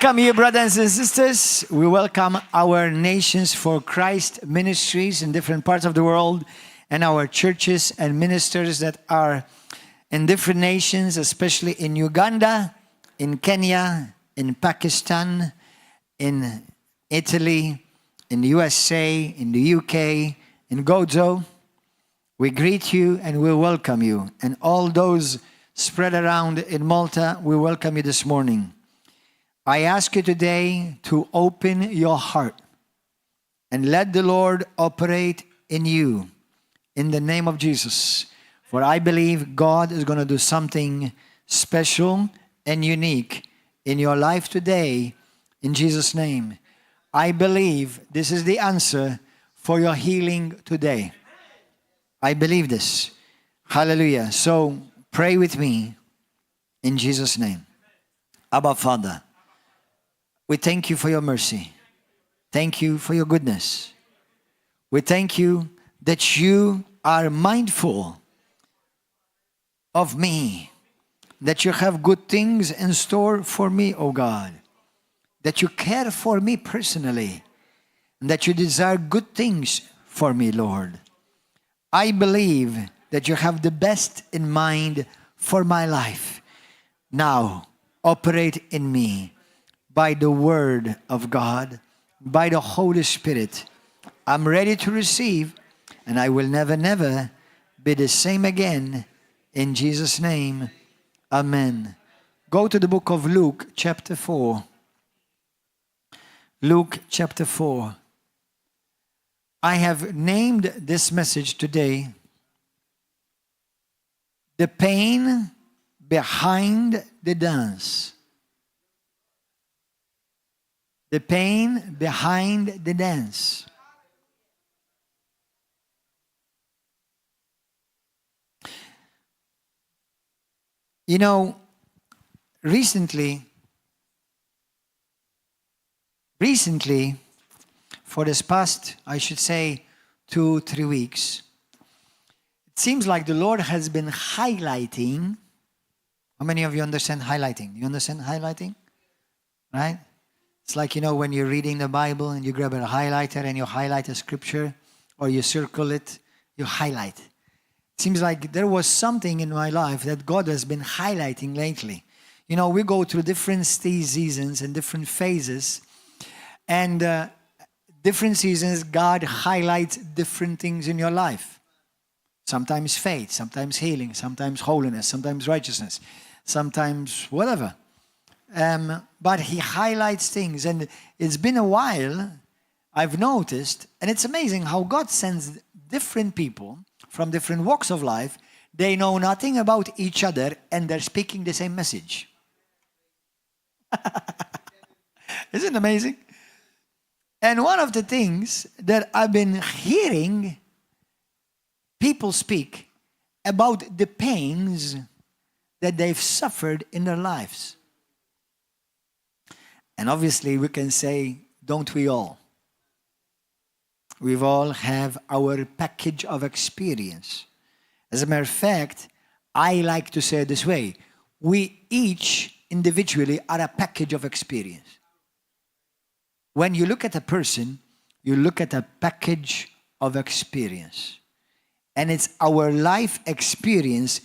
welcome you, brothers and sisters. We welcome our Nations for Christ ministries in different parts of the world and our churches and ministers that are in different nations, especially in Uganda, in Kenya, in Pakistan, in Italy, in the USA, in the UK, in Gozo. We greet you and we welcome you. And all those spread around in Malta, we welcome you this morning. I ask you today to open your heart and let the Lord operate in you in the name of Jesus. For I believe God is going to do something special and unique in your life today in Jesus' name. I believe this is the answer for your healing today. I believe this. Hallelujah. So pray with me in Jesus' name. Abba, Father, we thank you for your mercy. Thank you for your goodness. We thank you that you are mindful of me, that you have good things in store for me, oh God, that you care for me personally, and that you desire good things for me, Lord. I believe that you have the best in mind for my life. Now, operate in me by the Word of God, by the Holy Spirit. I'm ready to receive, and I will never, never be the same again. In Jesus' name, amen. Go to the book of Luke, chapter 4. Luke, chapter 4. I have named this message today, The Pain Behind the Dance. The pain behind the dance. You know, recently, for this past, I should say, 2-3 weeks, it seems like the Lord has been highlighting. How many of you understand highlighting? You understand highlighting? Right? It's like, when you're reading the Bible and you grab a highlighter and you highlight a scripture or you circle it, you highlight. It seems like there was something in my life that God has been highlighting lately. We go through different seasons and different phases. And different seasons, God highlights different things in your life. Sometimes faith, sometimes healing, sometimes holiness, sometimes righteousness, sometimes whatever. But he highlights things, and it's been a while, I've noticed, and it's amazing how God sends different people from different walks of life. They know nothing about each other, and they're speaking the same message. Isn't it amazing? And one of the things that I've been hearing people speak about the pains that they've suffered in their lives. And obviously we can say, don't we all? We've all have our package of experience. As a matter of fact, I like to say it this way. We each individually are a package of experience. When you look at a person, you look at a package of experience. And it's our life experience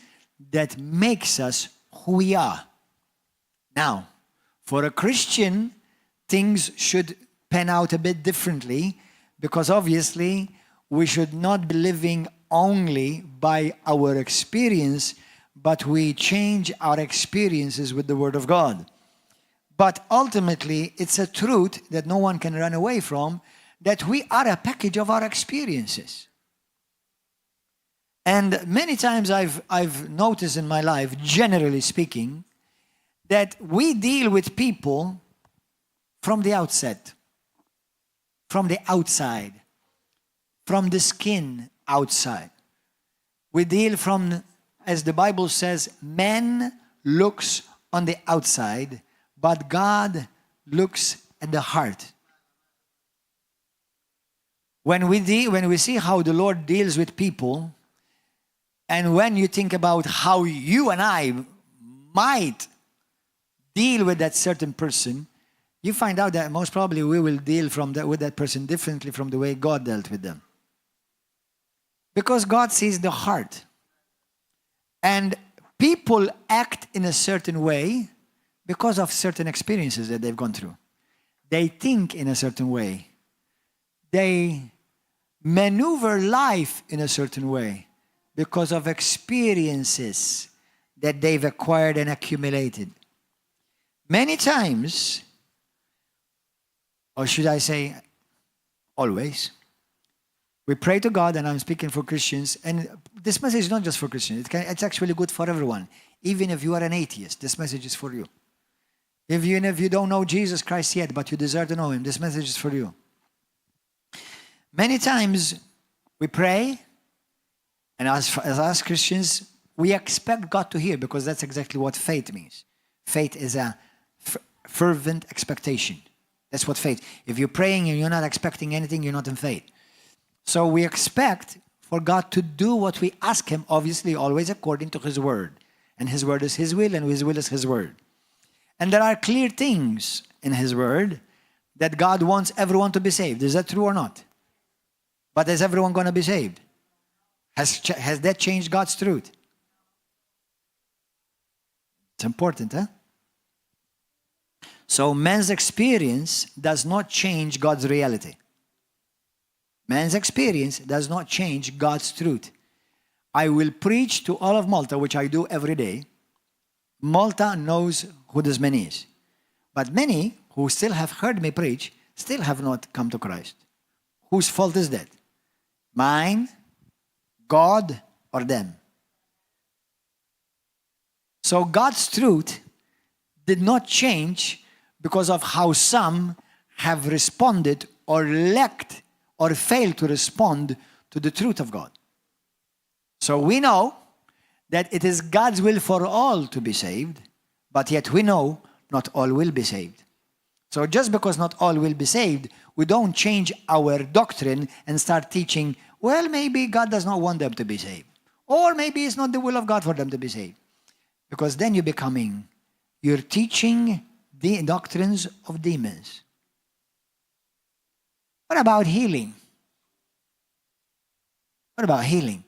that makes us who we are. Now, for a Christian, things should pan out a bit differently, because obviously we should not be living only by our experience, but we change our experiences with the Word of God. But ultimately, it's a truth that no one can run away from, that we are a package of our experiences. And many times I've noticed in my life, generally speaking, that we deal with people from the outset, from the outside, from the skin outside. We deal from, as the Bible says, man looks on the outside, but God looks at the heart. When we see how the Lord deals with people, and when you think about how you and I might deal with that certain person, you find out that most probably we will deal with that person differently from the way God dealt with them. Because God sees the heart. And people act in a certain way because of certain experiences that they've gone through. They think in a certain way. They maneuver life in a certain way because of experiences that they've acquired and accumulated. Many times, or should I say always, we pray to God, and I'm speaking for Christians, and this message is not just for Christians. It's actually good for everyone. Even if you are an atheist, this message is for you. Even if you don't know Jesus Christ yet, but you desire to know Him, this message is for you. Many times we pray, and as us Christians, we expect God to hear, because that's exactly what faith means. Faith is a fervent expectation. That's what faith. If you're praying and you're not expecting anything, you're not in faith. So we expect for God to do what we ask Him, obviously always according to His word. And His word is His will, and His will is His word. And there are clear things in His word that God wants everyone to be saved. Is that true or not? But is everyone going to be saved? Has that changed God's truth? It's important, huh? So man's experience does not change God's reality. Man's experience does not change God's truth. I will preach to all of Malta, which I do every day. Malta knows who this man is. But many who still have heard me preach still have not come to Christ. Whose fault is that? Mine, God, or them? So God's truth did not change because of how some have responded or lacked or failed to respond to the truth of God. So we know that it is God's will for all to be saved, but yet we know not all will be saved. So just because not all will be saved, we don't change our doctrine and start teaching, well, maybe God does not want them to be saved. Or maybe it's not the will of God for them to be saved. Because then you're teaching the doctrines of demons. What about healing? What about healing?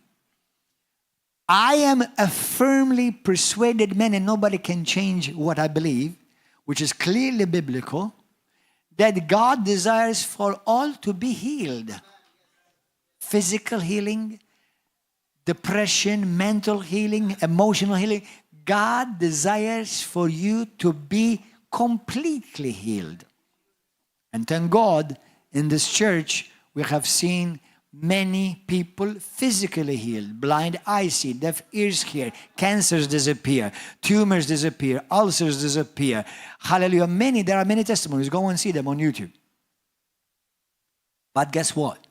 I am a firmly persuaded man, and nobody can change what I believe, which is clearly biblical, that God desires for all to be healed. Physical healing, depression, mental healing, emotional healing. God desires for you to be completely healed. And thank God, in this church, we have seen many people physically healed. Blind eyes see, deaf ears hear, cancers disappear, tumors disappear, ulcers disappear. Hallelujah. There are many testimonies. Go and see them on YouTube. But guess what?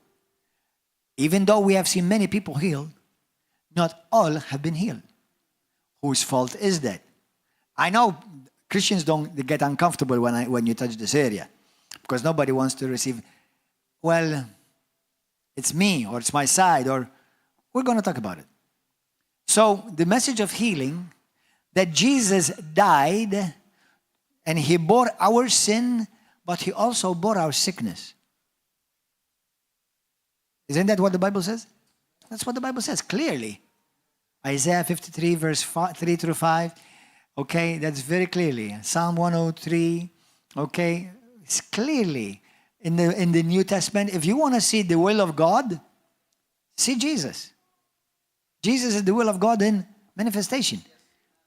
Even though we have seen many people healed, not all have been healed. Whose fault is that? I know Christians don't get uncomfortable when you touch this area, because nobody wants to receive, well, it's me, or it's my side, or we're going to talk about it. So the message of healing, that Jesus died and He bore our sin, but He also bore our sickness. Isn't that what the Bible says? That's what the Bible says, clearly. Isaiah 53, verse 3 through 5. Okay, that's very clearly. Psalm 103. Okay, it's clearly in the New Testament. If you want to see the will of God, see Jesus. Jesus is the will of God in manifestation.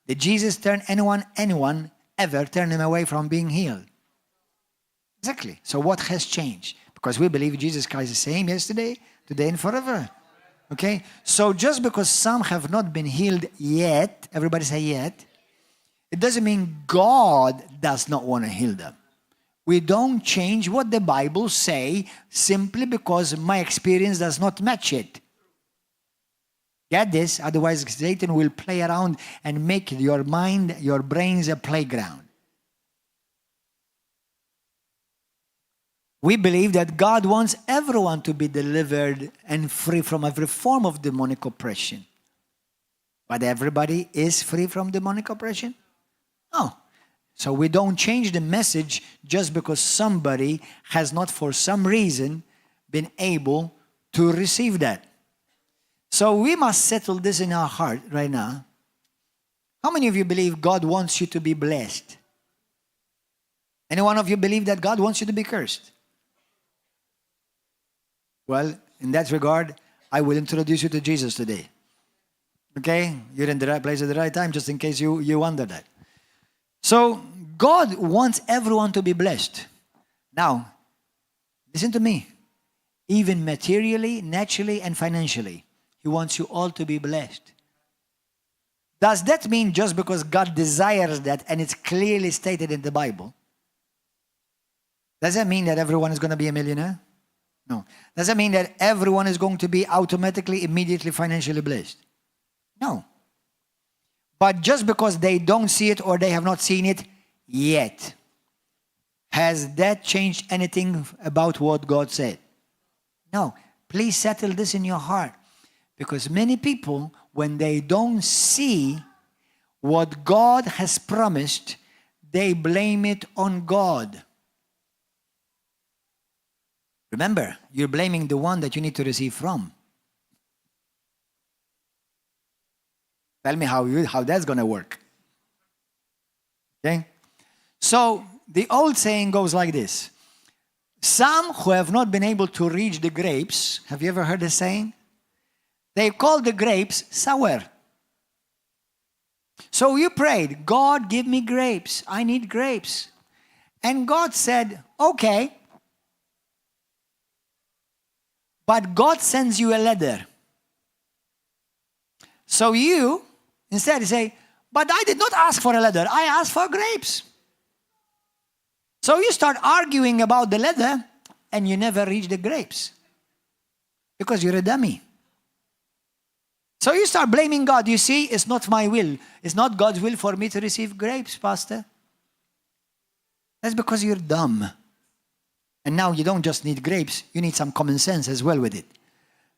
Did Jesus turn anyone ever turn Him away from being healed? Exactly. So what has changed? Because we believe Jesus Christ is the same yesterday, today, and forever. Okay? So just because some have not been healed yet, everybody say yet, it doesn't mean God does not want to heal them. We don't change what the Bible say simply because my experience does not match it. Get this? Otherwise, Satan will play around and make your mind, your brains a playground. We believe that God wants everyone to be delivered and free from every form of demonic oppression. But everybody is free from demonic oppression? No. So we don't change the message just because somebody has not, for some reason, been able to receive that. So we must settle this in our heart right now. How many of you believe God wants you to be blessed? Any one of you believe that God wants you to be cursed? Well, in that regard, I will introduce you to Jesus today. Okay? You're in the right place at the right time, just in case you wonder that. So, God wants everyone to be blessed. Now, listen to me. Even materially, naturally, and financially, He wants you all to be blessed. Does that mean just because God desires that and it's clearly stated in the Bible, does that mean that everyone is going to be a millionaire? No. Does that mean that everyone is going to be automatically, immediately financially blessed? No. But just because they don't see it or they have not seen it yet, has that changed anything about what God said? No. Please settle this in your heart. Because many people, when they don't see what God has promised, they blame it on God. Remember, you're blaming the one that you need to receive from. Tell me how that's going to work. Okay? So, the old saying goes like this. Some who have not been able to reach the grapes, have you ever heard the saying? They call the grapes sour. So you prayed, God, give me grapes. I need grapes. And God said, okay. But God sends you a letter. So you, instead, say, but I did not ask for a letter. I asked for grapes. So you start arguing about the letter and you never reach the grapes. Because you're a dummy. So you start blaming God. You see, it's not my will. It's not God's will for me to receive grapes, Pastor. That's because you're dumb. And now you don't just need grapes, you need some common sense as well with it.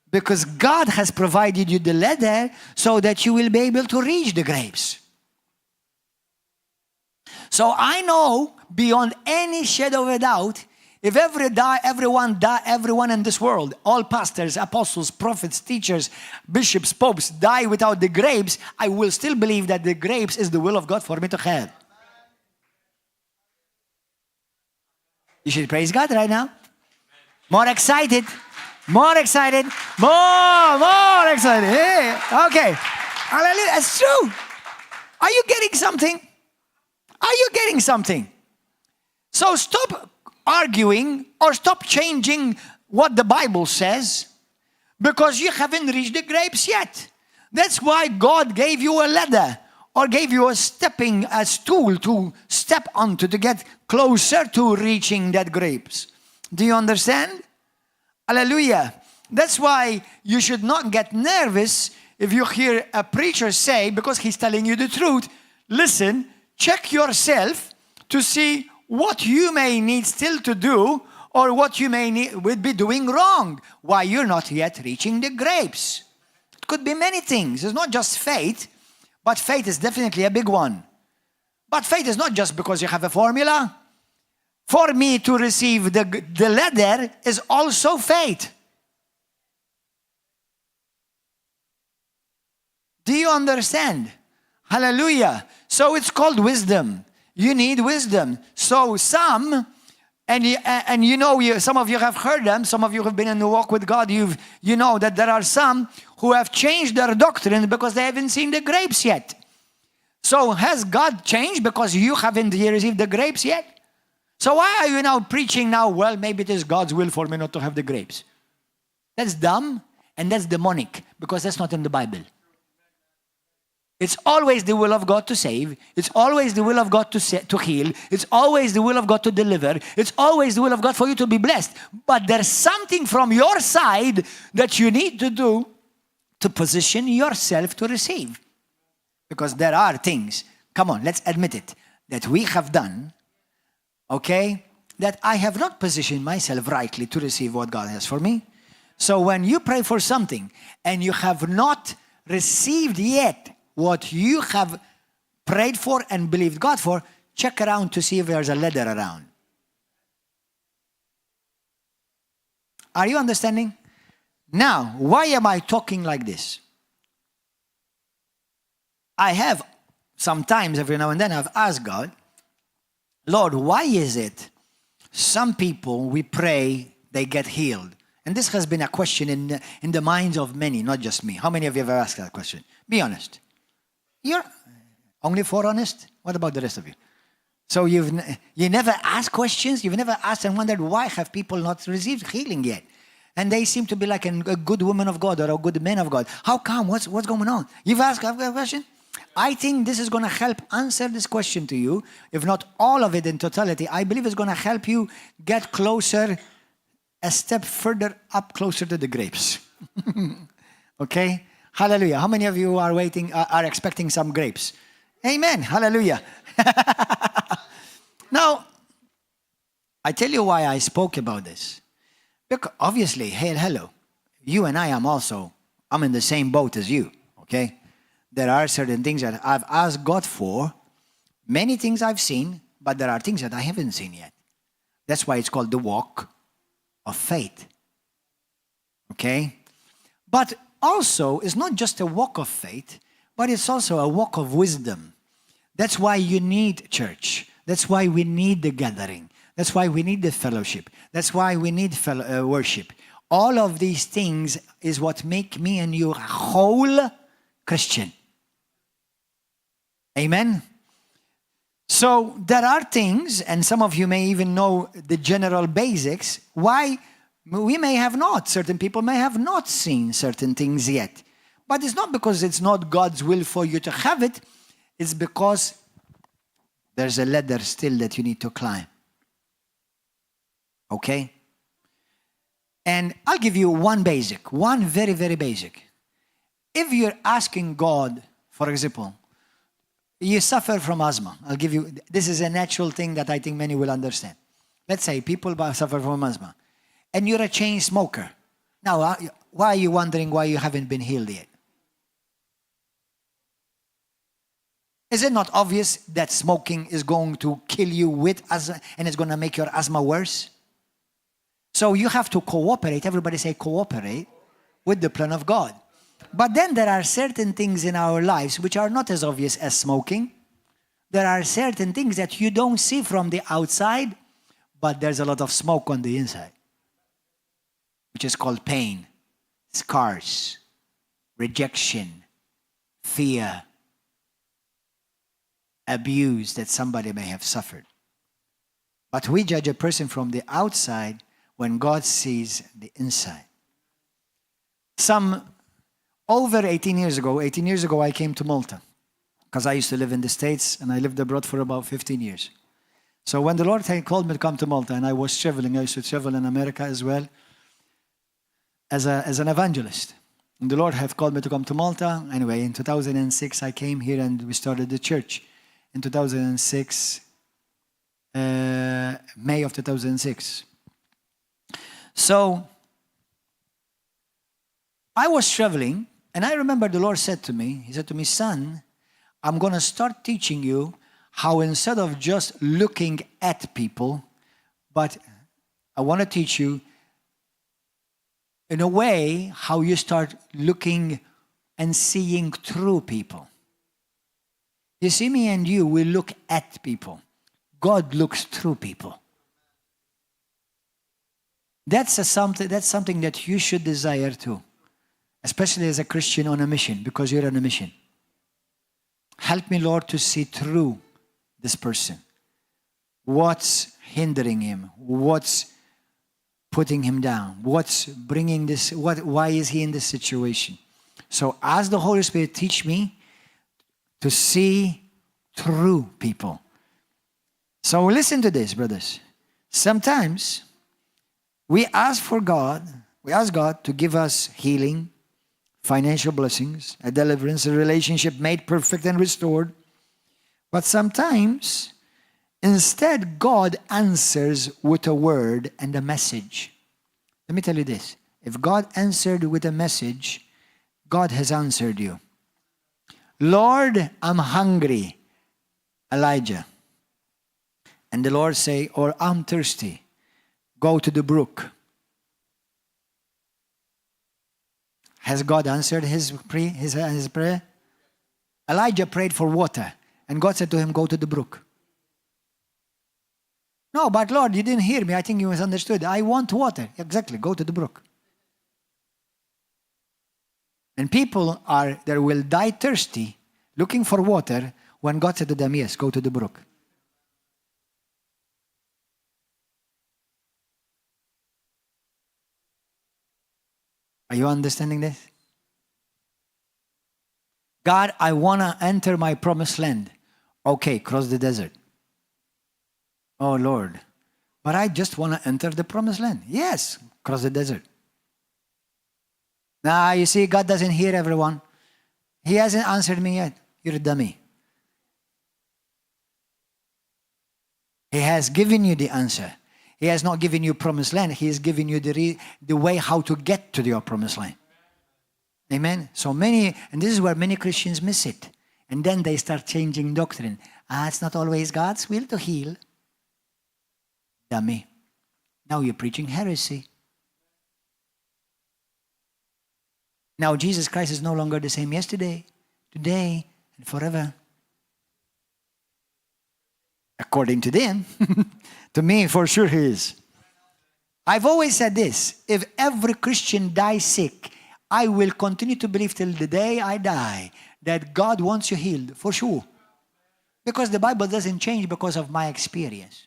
Because God has provided you the letter so that you will be able to reach the grapes. So I know beyond any shadow of a doubt, if everyone in this world, all pastors, apostles, prophets, teachers, bishops, popes, die without the grapes, I will still believe that the grapes is the will of God for me to have. You should praise God right now. More excited. More excited. More excited. Hey, okay. Hallelujah. It's true. Are you getting something? Are you getting something? So stop arguing or stop changing what the Bible says because you haven't reached the grapes yet. That's why God gave you a ladder or gave you a stool to step onto to get closer to reaching that grapes. Do you understand? Hallelujah. That's why you should not get nervous if you hear a preacher say, because he's telling you the truth, listen, check yourself to see what you may need still to do or what you would be doing wrong, why you're not yet reaching the grapes. It could be many things. It's not just faith, but faith is definitely a big one. But faith is not just because you have a formula. For me to receive the letter is also faith. Do you understand? Hallelujah. So it's called wisdom. You need wisdom. So some, and you know, some of you have heard them, some of you have been in the walk with God, you know that there are some who have changed their doctrine because they haven't seen the grapes yet. So has God changed because you haven't received the grapes yet? So why are you now preaching now, well, maybe it is God's will for me not to have the grapes? That's dumb and that's demonic because that's not in the Bible. It's always the will of God to save. It's always the will of God to heal. It's always the will of God to deliver. It's always the will of God for you to be blessed. But there's something from your side that you need to do to position yourself to receive. Because there are things, come on, let's admit it, that we have done, okay, that I have not positioned myself rightly to receive what God has for me. So when you pray for something and you have not received yet what you have prayed for and believed God for, check around to see if there's a ladder around. Are you understanding? Now, why am I talking like this? I have sometimes, every now and then, I've asked God, Lord, why is it some people, we pray, they get healed? And this has been a question in the minds of many, not just me. How many of you have ever asked that question? Be honest. You're only 4 honest? What about the rest of you? So you never asked questions? You've never asked and wondered why have people not received healing yet? And they seem to be like a good woman of God or a good man of God. How come? What's going on? You've asked a question? I think this is going to help answer this question to you. If not all of it in totality, I believe it's going to help you get closer, a step further up, closer to the grapes. Okay? Hallelujah. How many of you are are expecting some grapes? Amen. Hallelujah. Now, I tell you why I spoke about this. Because obviously, hello. You and I I'm in the same boat as you. Okay? There are certain things that I've asked God for. Many things I've seen, but there are things that I haven't seen yet. That's why it's called the walk of faith. Okay? But also, it's not just a walk of faith, but it's also a walk of wisdom. That's why you need church. That's why we need the gathering. That's why we need the fellowship. That's why we need worship. All of these things is what make me and you a whole Christian. Amen? So there are things, and some of you may even know the general basics, why we may have not, certain people may have not seen certain things yet. But it's not because it's not God's will for you to have it, it's because there's a ladder still that you need to climb. Okay? And I'll give you one very, very basic. If you're asking God, for example, you suffer from asthma. This is a natural thing that I think many will understand. Let's say people suffer from asthma. And you're a chain smoker. Now, why are you wondering why you haven't been healed yet? Is it not obvious that smoking is going to kill you with asthma and it's going to make your asthma worse? So you have to cooperate. Everybody say cooperate with the plan of God. But then there are certain things in our lives which are not as obvious as smoking. There are certain things that you don't see from the outside, but there's a lot of smoke on the inside, which is called pain, scars, rejection, fear, abuse that somebody may have suffered. But we judge a person from the outside when God sees the inside. Over 18 years ago, I came to Malta because I used to live in the States and I lived abroad for about 15 years. So when the Lord called me to come to Malta and I was traveling, I used to travel in America as well as an evangelist. And the Lord had called me to come to Malta. Anyway, in 2006, I came here and we started the church. In 2006, May of 2006. So I was traveling, and I remember the Lord said to me, He said to me, son, I'm going to start teaching you how instead of just looking at people, but I want to teach you in a way how you start looking and seeing through people. You see, me and you, we look at people. God looks through people. That's something that you should desire too. Especially as a Christian on a mission, because you're on a mission. Help me, Lord, to see through this person. What's hindering him? What's putting him down? What's bringing this? Why is he in this situation? So ask the Holy Spirit, teach me to see through people. So listen to this, brothers. Sometimes we ask God to give us healing, financial blessings, a deliverance, a relationship made perfect and restored. But sometimes, instead, God answers with a word and a message. Let me tell you this. If God answered with a message, God has answered you. Lord, I'm hungry. Elijah. and the Lord say, or I'm thirsty, go to the brook. Has God answered his prayer? Elijah prayed for water, and God said to him, go to the brook. No, but Lord, you didn't hear me. I think you misunderstood. I want water. Exactly, go to the brook. And people will die thirsty, looking for water, when God said to them, yes, go to the brook. Are you understanding this? God, I want to enter my promised land. Okay, cross the desert. Oh, Lord. But I just want to enter the promised land. Yes, cross the desert. Now, you see, God doesn't hear everyone. He hasn't answered me yet. You're a dummy. He has given you the answer. He has not given you promised land. He has given you the way how to get to your promised land. Amen? So many, and this is where many Christians miss it. And then they start changing doctrine. It's not always God's will to heal. Dummy. Now you're preaching heresy. Now Jesus Christ is no longer the same yesterday, today, and forever. According to them. To me, for sure he is. I've always said this. If every Christian dies sick, I will continue to believe till the day I die that God wants you healed, for sure. Because the Bible doesn't change because of my experience.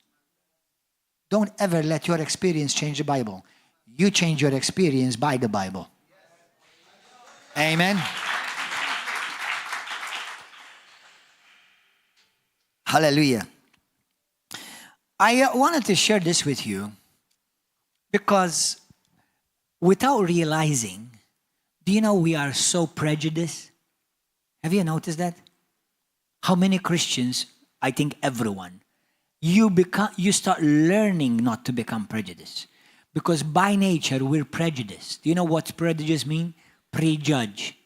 Don't ever let your experience change the Bible. You change your experience by the Bible. Amen. Hallelujah. I wanted to share this with you because without realizing, do you know we are so prejudiced? Have you noticed that? How many Christians, I think everyone, you start learning not to become prejudiced. Because by nature, we're prejudiced. Do you know what prejudice means? Prejudge.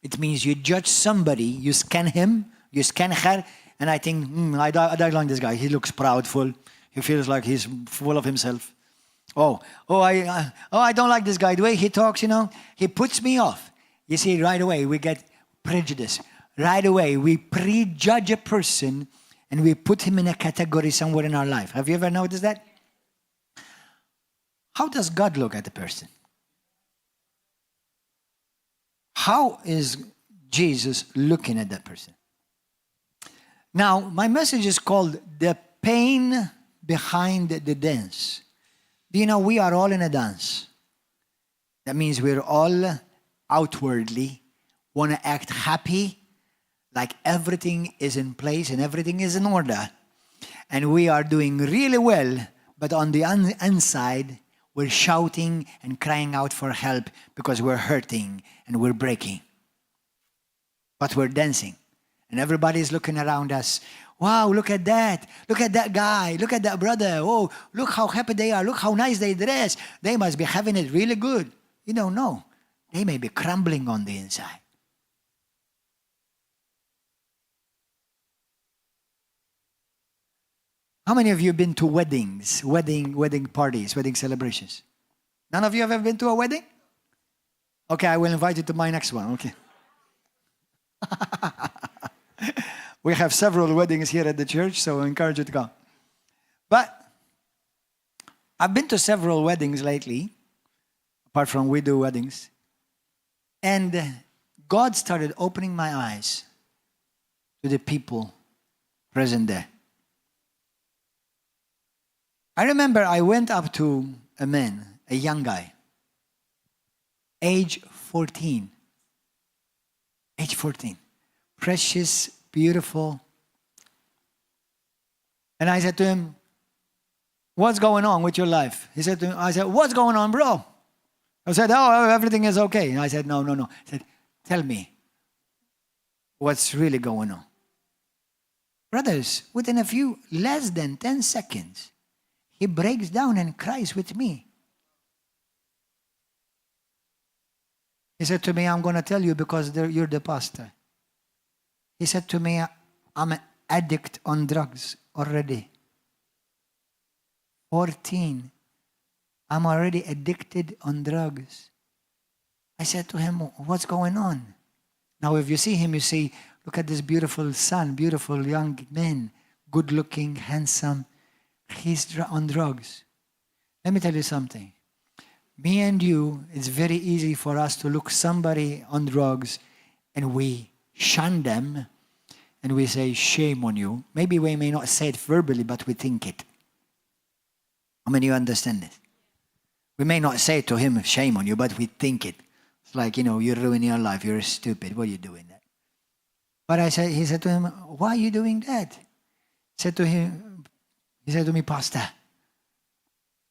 It means you judge somebody, you scan him, you scan her, and I think, I don't like this guy. He looks proudful. He feels like he's full of himself. I don't like this guy. The way he talks, he puts me off. You see, right away, we get prejudice. Right away, we prejudge a person and we put him in a category somewhere in our life. Have you ever noticed that? How does God look at a person? How is Jesus looking at that person? Now, my message is called The Pain Behind the Dance. Do you know we are all in a dance? That means we're all outwardly want to act happy, like everything is in place and everything is in order. And we are doing really well, but on the inside, we're shouting and crying out for help because we're hurting and we're breaking. But we're dancing. And everybody's looking around us. Wow, look at that. Look at that guy. Look at that brother. Oh, look how happy they are. Look how nice they dress. They must be having it really good. You don't know. They may be crumbling on the inside. How many of you have been to weddings, wedding parties, wedding celebrations? None of you have ever been to a wedding? Okay, I will invite you to my next one. Okay. We have several weddings here at the church, so I encourage you to come. But I've been to several weddings lately, apart from we do weddings. And God started opening my eyes to the people present there. I remember I went up to a man, a young guy, age 14. Age 14. Precious, beautiful. And I said to him, what's going on with your life? He said to me, I said, what's going on, bro? I said, oh, everything is okay. And I said, no. I said, tell me what's really going on. Brothers, within less than 10 seconds, he breaks down and cries with me. He said to me, I'm going to tell you because you're the pastor. He said to me, I'm an addict on drugs already. 14. I'm already addicted on drugs. I said to him, what's going on? Now, if you see him, you say, look at this beautiful son, beautiful young man, good looking, handsome. He's on drugs. Let me tell you something. Me and you, it's very easy for us to look somebody on drugs and we shun them and we say, shame on you. Maybe we may not say it verbally, but we think it. How many of you understand this? We may not say to him, shame on you, but we think it. It's like, you're ruining your life. You're stupid. What are you doing that? But he said to him, why are you doing that? He said to me, Pastor,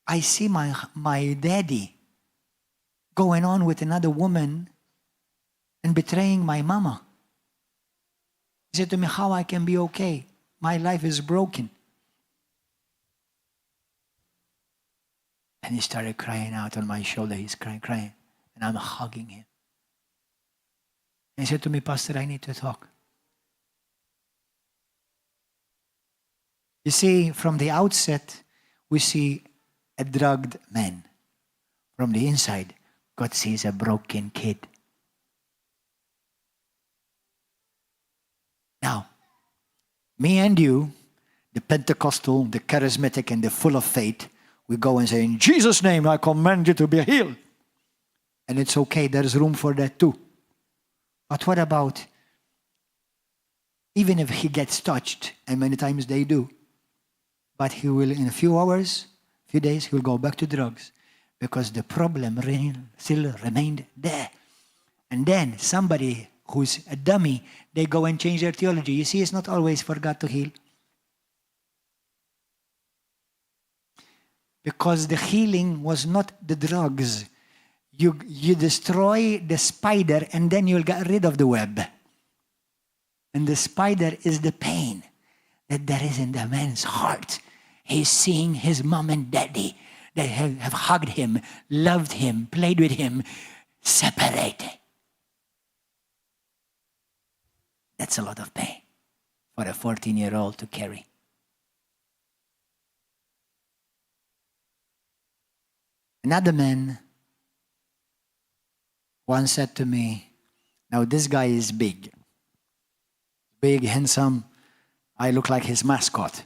I see my daddy going on with another woman and betraying my mama. He said to me, how I can be okay? My life is broken. And he started crying out on my shoulder. He's crying. And I'm hugging him. And he said to me, Pastor, I need to talk. You see, from the outset, we see a drugged man. From the inside, God sees a broken kid. Now, me and you, the Pentecostal, the charismatic, and the full of faith, we go and say, in Jesus' name, I command you to be healed. And it's okay, there's room for that too. But what about, even if he gets touched, and many times they do, but he will, in a few hours, few days, he will go back to drugs because the problem still remained there. And then somebody who's a dummy, they go and change their theology. You see, it's not always for God to heal. Because the healing was not the drugs. You destroy the spider and then you'll get rid of the web. And the spider is the pain that there is in the man's heart. He's seeing his mom and daddy that have hugged him, loved him, played with him, separated. That's a lot of pain for a 14-year-old to carry. Another man once said to me, now this guy is big, handsome. I look like his mascot.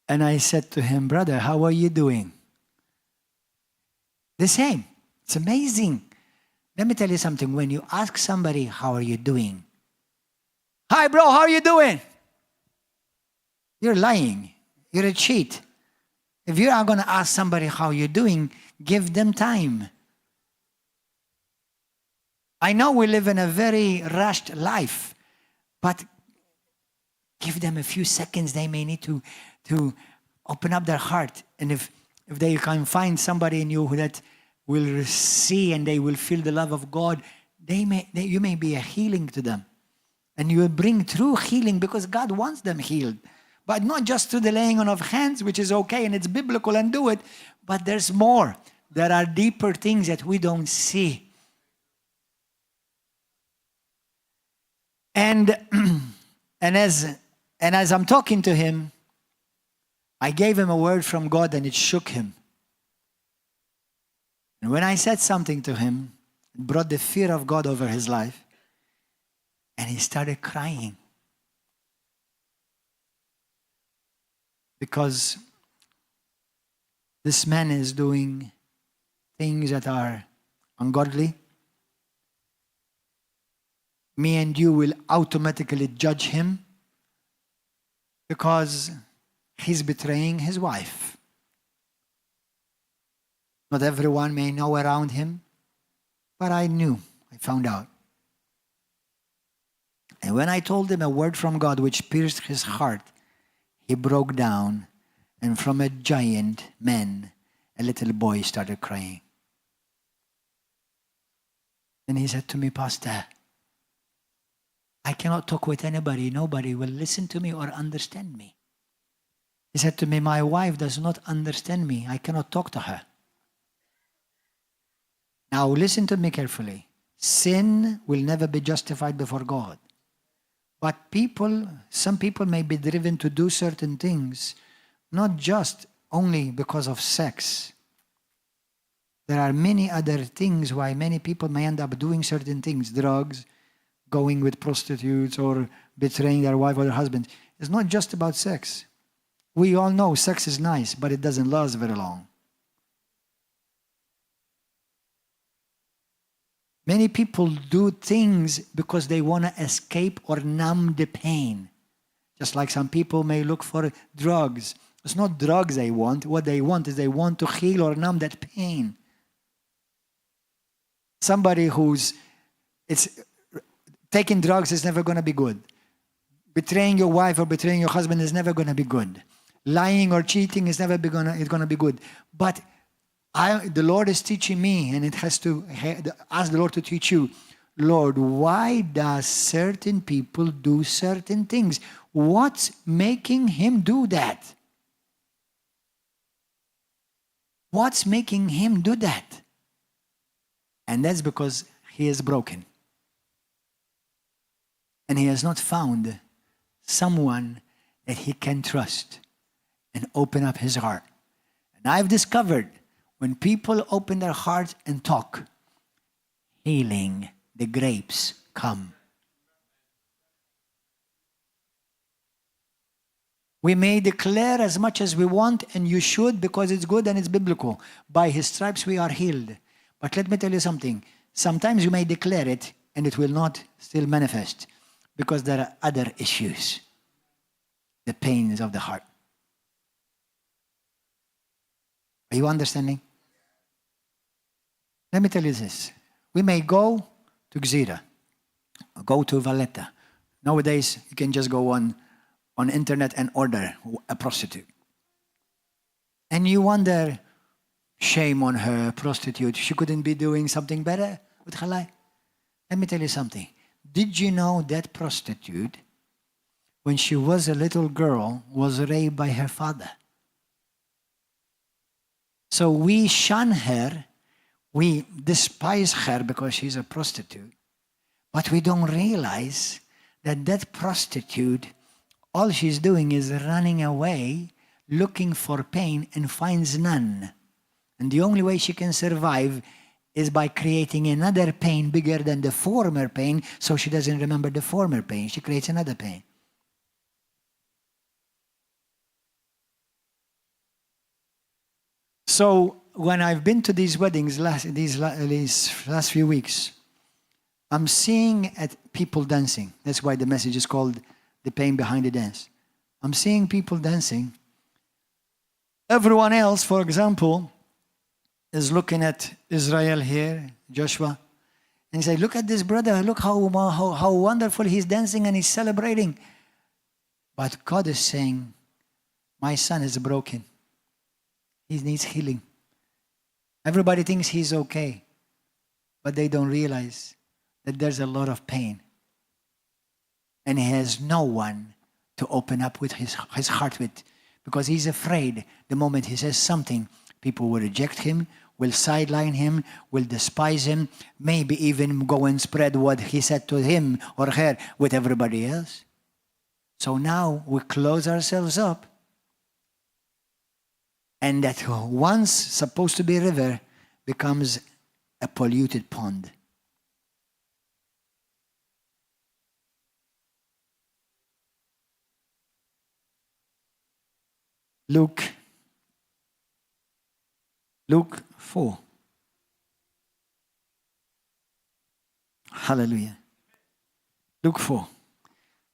And I said to him, brother, how are you doing? The same. It's amazing. Let me tell you something. When you ask somebody, how are you doing? Hi, bro, how are you doing? You're lying. You're a cheat. If you are going to ask somebody how you're doing, give them time. I know we live in a very rushed life, but give them a few seconds. They may need to open up their heart. And if they can find somebody in you that will see and they will feel the love of God, you may be a healing to them. And you will bring true healing because God wants them healed. But not just through the laying on of hands, which is okay and it's biblical and do it, but there's more. There are deeper things that we don't see. And as I'm talking to him, I gave him a word from God and it shook him. And when I said something to him, it brought the fear of God over his life. And he started crying. Because this man is doing things that are ungodly. Me and you will automatically judge him because he's betraying his wife. Not everyone may know around him, but I knew, I found out. And when I told him a word from God which pierced his heart, he broke down, and from a giant man, a little boy started crying. And he said to me, Pastor, I cannot talk with anybody. Nobody will listen to me or understand me. He said to me, my wife does not understand me. I cannot talk to her. Now listen to me carefully. Sin will never be justified before God. But some people may be driven to do certain things, not just only because of sex. There are many other things why many people may end up doing certain things, drugs, going with prostitutes, or betraying their wife or their husband. It's not just about sex. We all know sex is nice, but it doesn't last very long. Many people do things because they want to escape or numb the pain. Just like some people may look for drugs. It's not drugs they want. What they want is they want to heal or numb that pain. Somebody taking drugs is never going to be good. Betraying your wife or betraying your husband is never going to be good. Lying or cheating is never going to be good. But the Lord is teaching me, and it has to ask the Lord to teach you. Lord, why does certain people do certain things? What's making him do that? What's making him do that? And that's because he is broken. And he has not found someone that he can trust and open up his heart. And I've discovered when people open their heart and talk, healing, the grapes come. We may declare as much as we want, and you should, because it's good and it's biblical. By his stripes we are healed. But let me tell you something. Sometimes you may declare it and it will not still manifest because there are other issues. The pains of the heart. Are you understanding? Let me tell you this. We may go to Gżira, go to Valletta. Nowadays, you can just go on internet and order a prostitute. And you wonder, shame on her, prostitute. She couldn't be doing something better with her life. Let me tell you something. Did you know that prostitute, when she was a little girl, was raped by her father? So we shun her, we despise her because she's a prostitute. But we don't realize that that prostitute, all she's doing is running away, looking for pain and finds none. And the only way she can survive is by creating another pain bigger than the former pain, so she doesn't remember the former pain. She creates another pain. So when I've been to these weddings these last few weeks, I'm seeing people dancing. That's why the message is called The Pain Behind the Dance. I'm seeing people dancing. Everyone else, for example, is looking at Israel here, Joshua, and say, look at this brother, look how wonderful he's dancing and he's celebrating. But God is saying, my son is broken. He needs healing. Everybody thinks he's okay, but they don't realize that there's a lot of pain. And he has no one to open up with his heart with, because he's afraid the moment he says something, people will reject him, will sideline him, will despise him, maybe even go and spread what he said to him or her with everybody else. So now we close ourselves up, and that once supposed to be a river becomes a polluted pond. Luke 4. Hallelujah. Luke 4,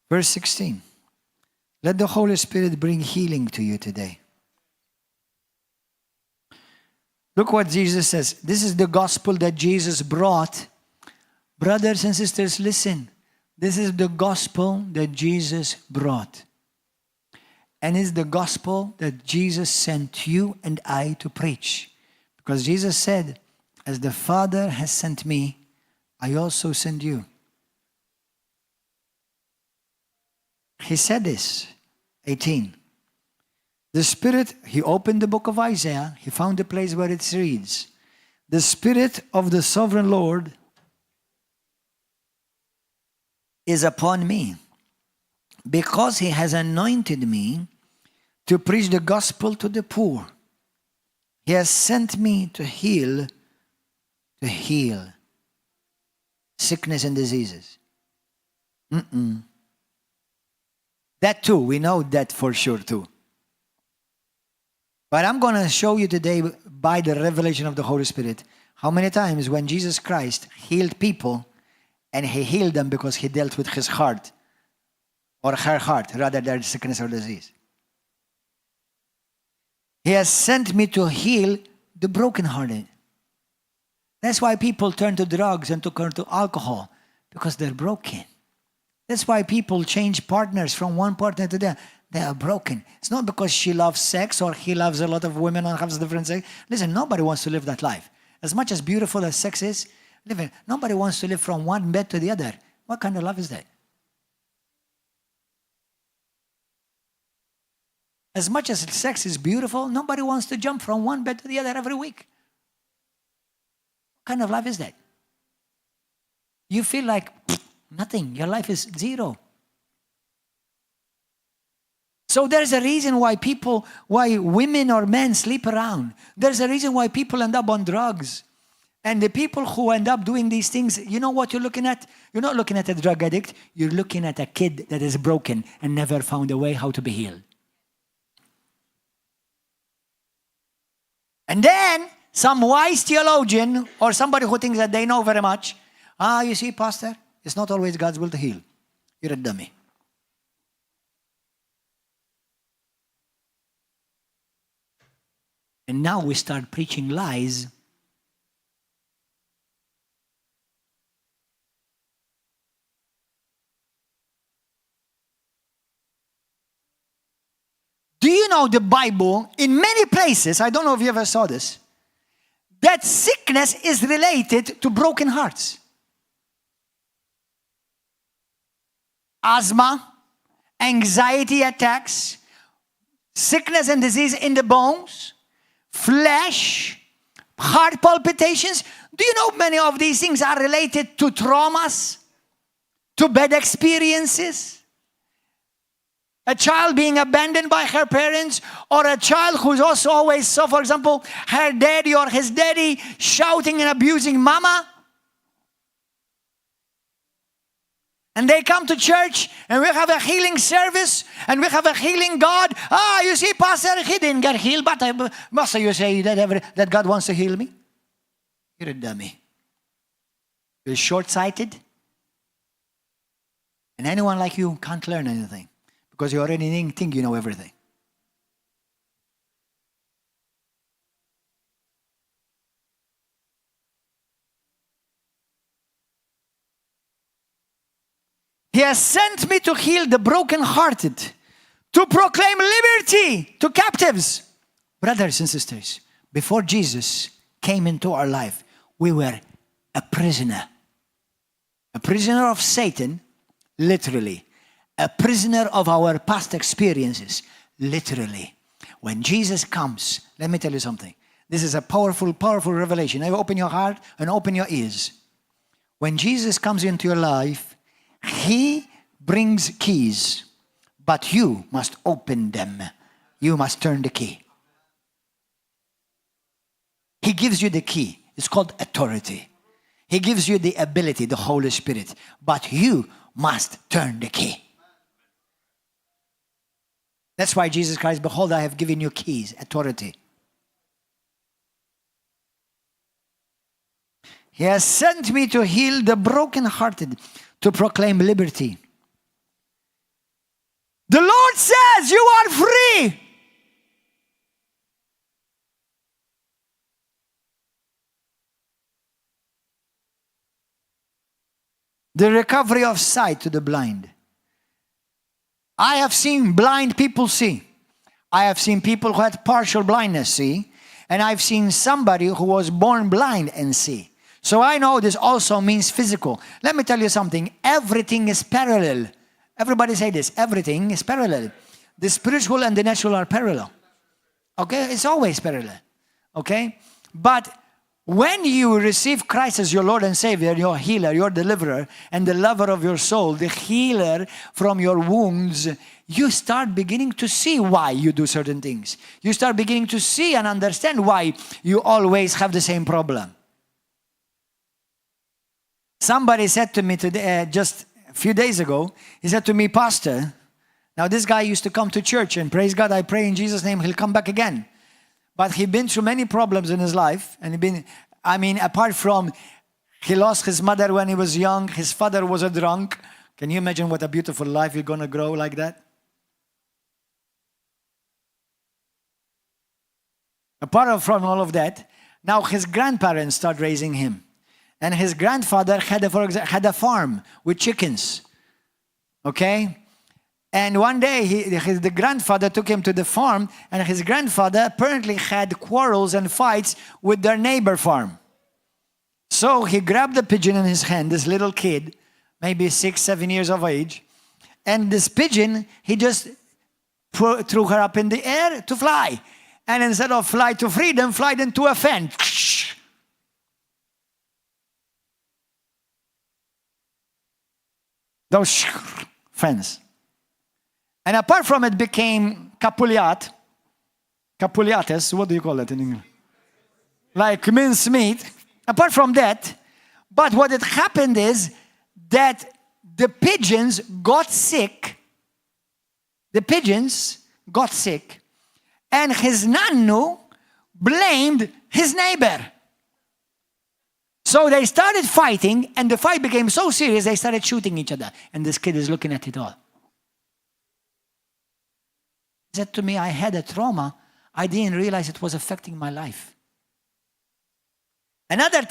verse 16. Let the Holy Spirit bring healing to you today. Look what Jesus says. This is the gospel that Jesus brought. Brothers and sisters, listen. This is the gospel that Jesus brought. And it's the gospel that Jesus sent you and I to preach. Because Jesus said, as the Father has sent me, I also send you. He said this, 18. The Spirit, he opened the book of Isaiah, he found the place where it reads, the Spirit of the Sovereign Lord is upon me, because he has anointed me to preach the gospel to the poor. He has sent me to heal sickness and diseases. That too, we know that for sure too. But I'm going to show you today by the revelation of the Holy Spirit how many times when Jesus Christ healed people, and he healed them because he dealt with his heart or her heart rather than sickness or disease. He has sent me to heal the brokenhearted. That's why people turn to drugs and turn to alcohol, because they're broken. That's why people change partners from one partner to the other. They are broken. It's not because she loves sex or he loves a lot of women and has different sex. Listen, nobody wants to live that life. As much as beautiful as sex is, nobody wants to live from one bed to the other. What kind of love is that? As much as sex is beautiful, nobody wants to jump from one bed to the other every week. What kind of life is that? You feel like nothing. Your life is zero. So there's a reason why women or men sleep around. There's a reason why people end up on drugs. And the people who end up doing these things, you know what you're looking at? You're not looking at a drug addict. You're looking at a kid that is broken and never found a way how to be healed. And then some wise theologian or somebody who thinks that they know very much, you see, Pastor, it's not always God's will to heal. You're a dummy. And now we start preaching lies. Do you know the Bible, in many places, I don't know if you ever saw this, that sickness is related to broken hearts? Asthma, anxiety attacks, sickness and disease in the bones, flesh, heart palpitations. Do you know many of these things are related to traumas, to bad experiences? A child being abandoned by her parents, or a child who's also always, so for example, her daddy or his daddy shouting and abusing mama. And they come to church and we have a healing service and we have a healing God. You see, Pastor, he didn't get healed, but must you say that God wants to heal me? You're a dummy. You're short-sighted. And anyone like you can't learn anything because you already think you know everything. He has sent me to heal the brokenhearted, to proclaim liberty to captives. Brothers and sisters, before Jesus came into our life, we were a prisoner of Satan, literally, a prisoner of our past experiences, literally. When Jesus comes, let me tell you something. This is a powerful, powerful revelation. Now open your heart and open your ears. When Jesus comes into your life, He brings keys, but you must open them. You must turn the key. He gives you the key. It's called authority. He gives you the ability, the Holy Spirit, but you must turn the key. That's why Jesus Christ, behold, I have given you keys, authority. He has sent me to heal the brokenhearted, to proclaim liberty. The Lord says you are free. The recovery of sight to the blind. I have seen blind people see. I have seen people who had partial blindness see. And I've seen somebody who was born blind and see. So I know this also means physical. Let me tell you something. Everything is parallel. Everybody say this. Everything is parallel. The spiritual and the natural are parallel. Okay? It's always parallel. Okay? But When you receive Christ as your Lord and Savior, your healer, your deliverer, and the lover of your soul, the healer from your wounds, you start beginning to see why you do certain things. You start beginning to see and understand why you always have the same problem. Somebody said to me today, just a few days ago, he said to me, Pastor, now this guy used to come to church, and praise God, I pray in Jesus' name he'll come back again. But he'd been through many problems in his life. And apart from he lost his mother when he was young, his father was a drunk. Can you imagine what a beautiful life you're going to grow like that? Apart from all of that, now his grandparents start raising him. And his grandfather had a farm with chickens. Okay? And one day, the grandfather took him to the farm, and his grandfather apparently had quarrels and fights with their neighbor farm. So he grabbed the pigeon in his hand, this little kid, maybe 6, 7 years of age, and this pigeon, he just threw her up in the air to fly. And instead of fly to freedom, fly into a fence. Those fence. And apart from it became capuliates, what do you call it in English? Like mincemeat. Apart from that, but what had happened is that the pigeons got sick. The pigeons got sick. And his nannu blamed his neighbor. So they started fighting, and the fight became so serious, they started shooting each other. And this kid is looking at it all. He said to me, I had a trauma. I didn't realize it was affecting my life. Another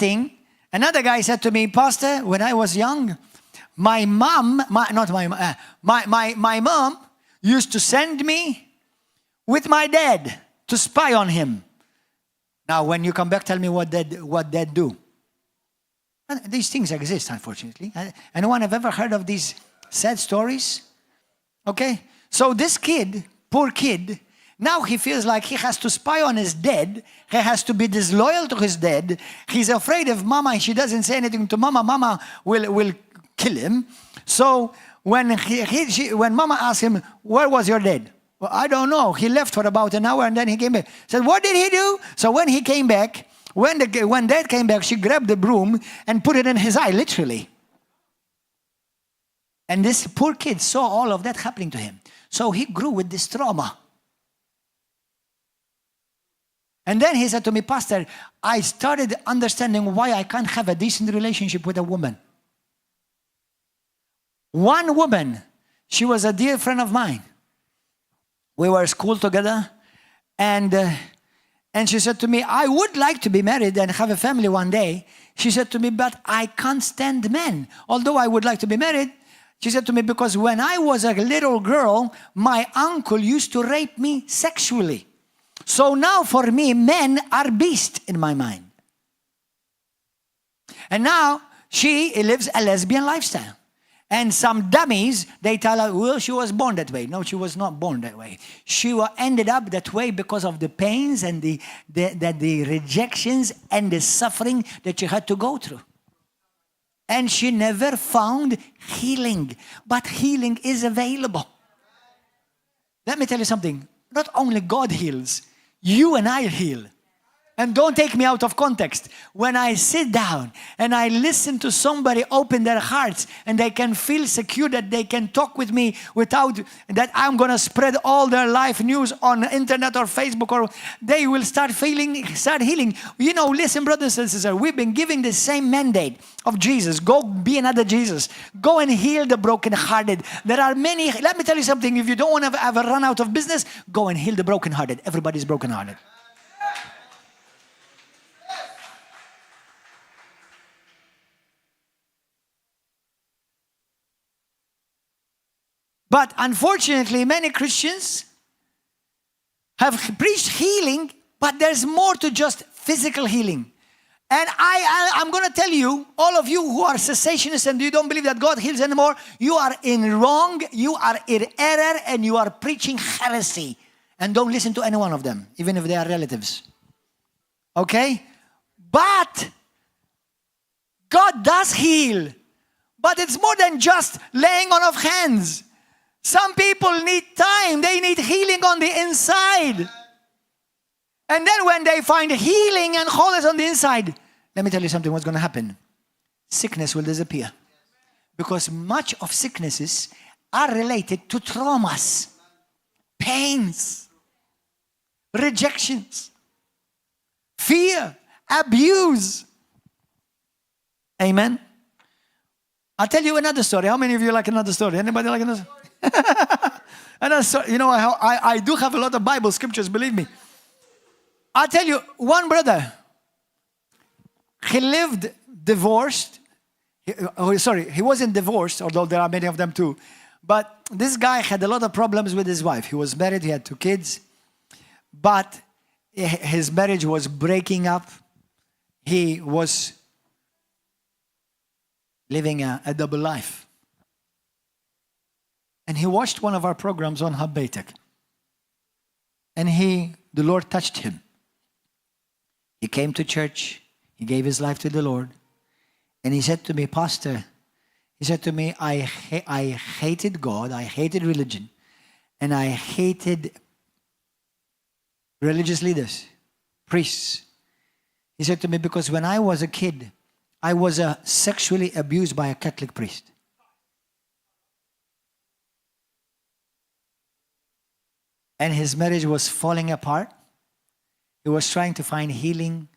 guy said to me, Pastor, when I was young, my mom used to send me with my dad to spy on him. Now, when you come back, tell me what dad do. And these things exist, unfortunately. Anyone have ever heard of these sad stories? Okay? So this kid, poor kid, now he feels like he has to spy on his dad. He has to be disloyal to his dad. He's afraid if mama, she doesn't say anything to mama, mama will kill him. So when mama asked him, where was your dad? Well, I don't know. He left for about an hour and then he came back. Said, what did he do? So when he came back, when dad came back, she grabbed the broom and put it in his eye, literally. And this poor kid saw all of that happening to him. So he grew with this trauma. And then he said to me, Pastor, I started understanding why I can't have a decent relationship with a woman. One woman, she was a dear friend of mine. We were at school together, and she said to me, I would like to be married and have a family one day. She said to me, but I can't stand men. Although I would like to be married, she said to me, because when I was a little girl, my uncle used to rape me sexually. So now for me, men are beasts in my mind. And now she lives a lesbian lifestyle. And some dummies, they tell her, well, she was born that way. No, she was not born that way. She ended up that way because of the pains and the rejections and the suffering that she had to go through. And she never found healing. But healing is available. Let me tell you something. Not only God heals, you and I heal. And don't take me out of context. When I sit down and I listen to somebody open their hearts and they can feel secure that they can talk with me without that I'm going to spread all their life news on internet or Facebook, or they will start healing. You know, listen, brothers and sisters, we've been giving the same mandate of Jesus. Go be another Jesus. Go and heal the brokenhearted. There are many. Let me tell you something. If you don't want to ever run out of business, go and heal the brokenhearted. Everybody's brokenhearted. But unfortunately, many Christians have preached healing, but there's more to just physical healing. And I'm going to tell you, all of you who are cessationists and you don't believe that God heals anymore, you are in wrong, you are in error, and you are preaching heresy. And don't listen to any one of them, even if they are relatives. Okay? But God does heal. But it's more than just laying on of hands. Some people need time. They need healing on the inside. And then when they find healing and wholeness on the inside, let me tell you something, what's going to happen? Sickness will disappear. Because much of sicknesses are related to traumas, pains, rejections, fear, abuse. Amen. I'll tell you another story. How many of you like another story? Anybody like another? Another story. You know, I do have a lot of Bible scriptures, believe me. I'll tell you, one brother, he lived divorced. He wasn't divorced, although there are many of them too. But this guy had a lot of problems with his wife. He was married, he had 2 kids. But his marriage was breaking up. He was living a double life. And he watched one of our programs on Ħabbejtek. And the Lord touched him. He came to church. He gave his life to the Lord. And he said to me, Pastor, he said to me, I hated God, I hated religion, and I hated religious leaders, priests. He said to me, because when I was a kid, I was sexually abused by a Catholic priest. And his marriage was falling apart. He was trying to find healing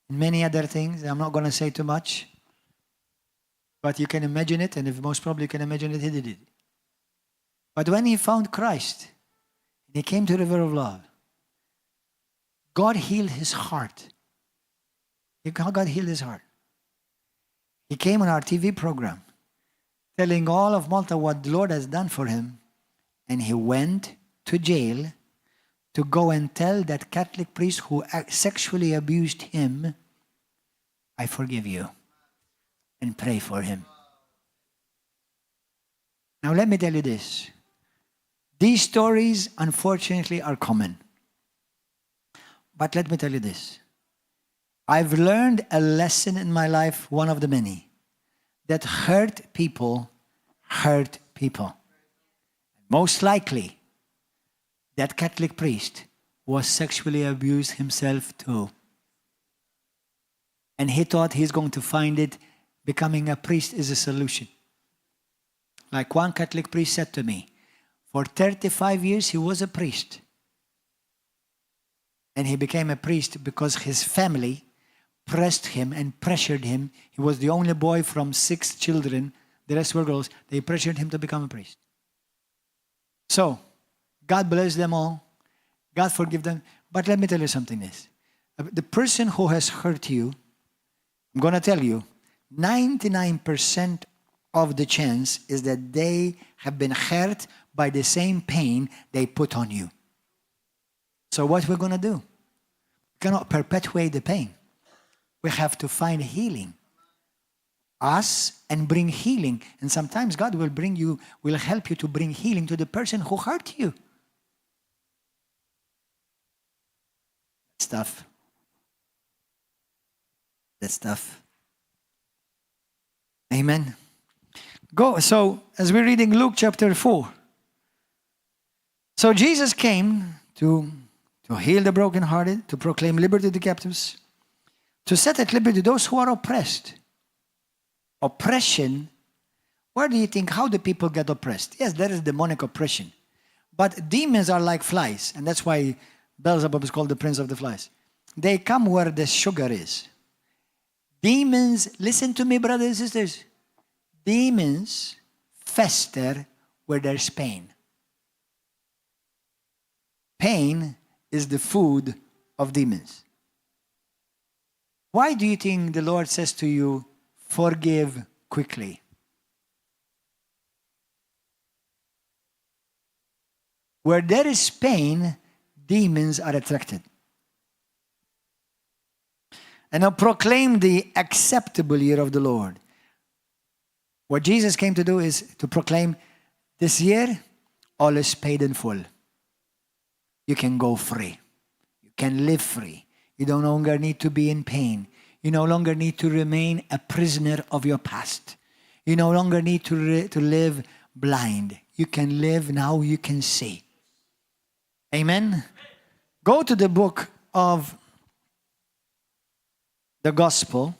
in many other things. I'm not going to say too much. But you can imagine it, and if most probably you can imagine it, he did it. But when he found Christ, he came to the river of love. God healed his heart. God healed his heart. He came on our TV program, telling all of Malta what the Lord has done for him. And he went to jail to go and tell that Catholic priest who sexually abused him, I forgive you, and pray for him. Now let me tell you this. These stories, unfortunately, are common. But let me tell you this. I've learned a lesson in my life, one of the many, that hurt people hurt people. Most likely, that Catholic priest was sexually abused himself too. And he thought he's going to find it, becoming a priest is a solution. Like one Catholic priest said to me, for 35 years he was a priest. And he became a priest because his family pressed him and pressured him. He was the only boy from 6 children. The rest were girls. They pressured him to become a priest. So, God bless them all. God forgive them. But let me tell you something else. The person who has hurt you, I'm going to tell you, 99% of the chance is that they have been hurt by the same pain they put on you. So what we're going to do? We cannot perpetuate the pain. We have to find healing. Us and bring healing. And sometimes God will help you to bring healing to the person who hurt you. Stuff. That stuff. Amen. So, as we're reading Luke chapter 4. So Jesus came to heal the brokenhearted, to proclaim liberty to the captives, to set at liberty those who are oppressed. Oppression, where do you think, how do people get oppressed? Yes, there is demonic oppression. But demons are like flies, and that's why Beelzebub is called the prince of the flies. They come where the sugar is. Demons, listen to me, brothers and sisters. Demons fester where there's pain. Pain is the food of demons. Why do you think the Lord says to you, forgive quickly? Where there is pain, demons are attracted. And now proclaim the acceptable year of the Lord. What Jesus came to do is to proclaim this year, all is paid in full. You can go free. You can live free. You no longer need to be in pain. You no longer need to remain a prisoner of your past. You no longer need to live blind. You can live now, you can see. Amen? Go to the book of the Gospel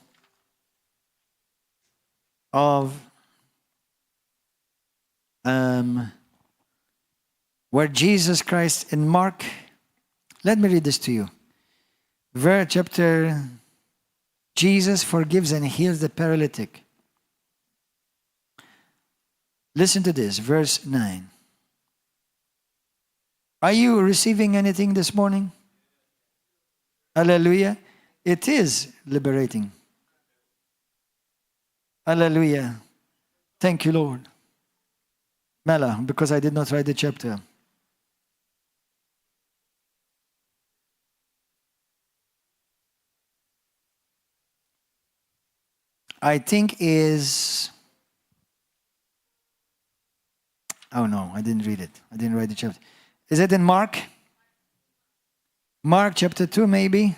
of where Jesus Christ in Mark, let me read this to you. Chapter, Jesus forgives and heals the paralytic. Listen to this, verse 9. Are you receiving anything this morning? Hallelujah. It is liberating. Hallelujah. Thank you, Lord. Mela, because I did not write the chapter. I think is... Oh no, I didn't read it. I didn't write the chapter. Is it in Mark? Mark chapter 2 maybe?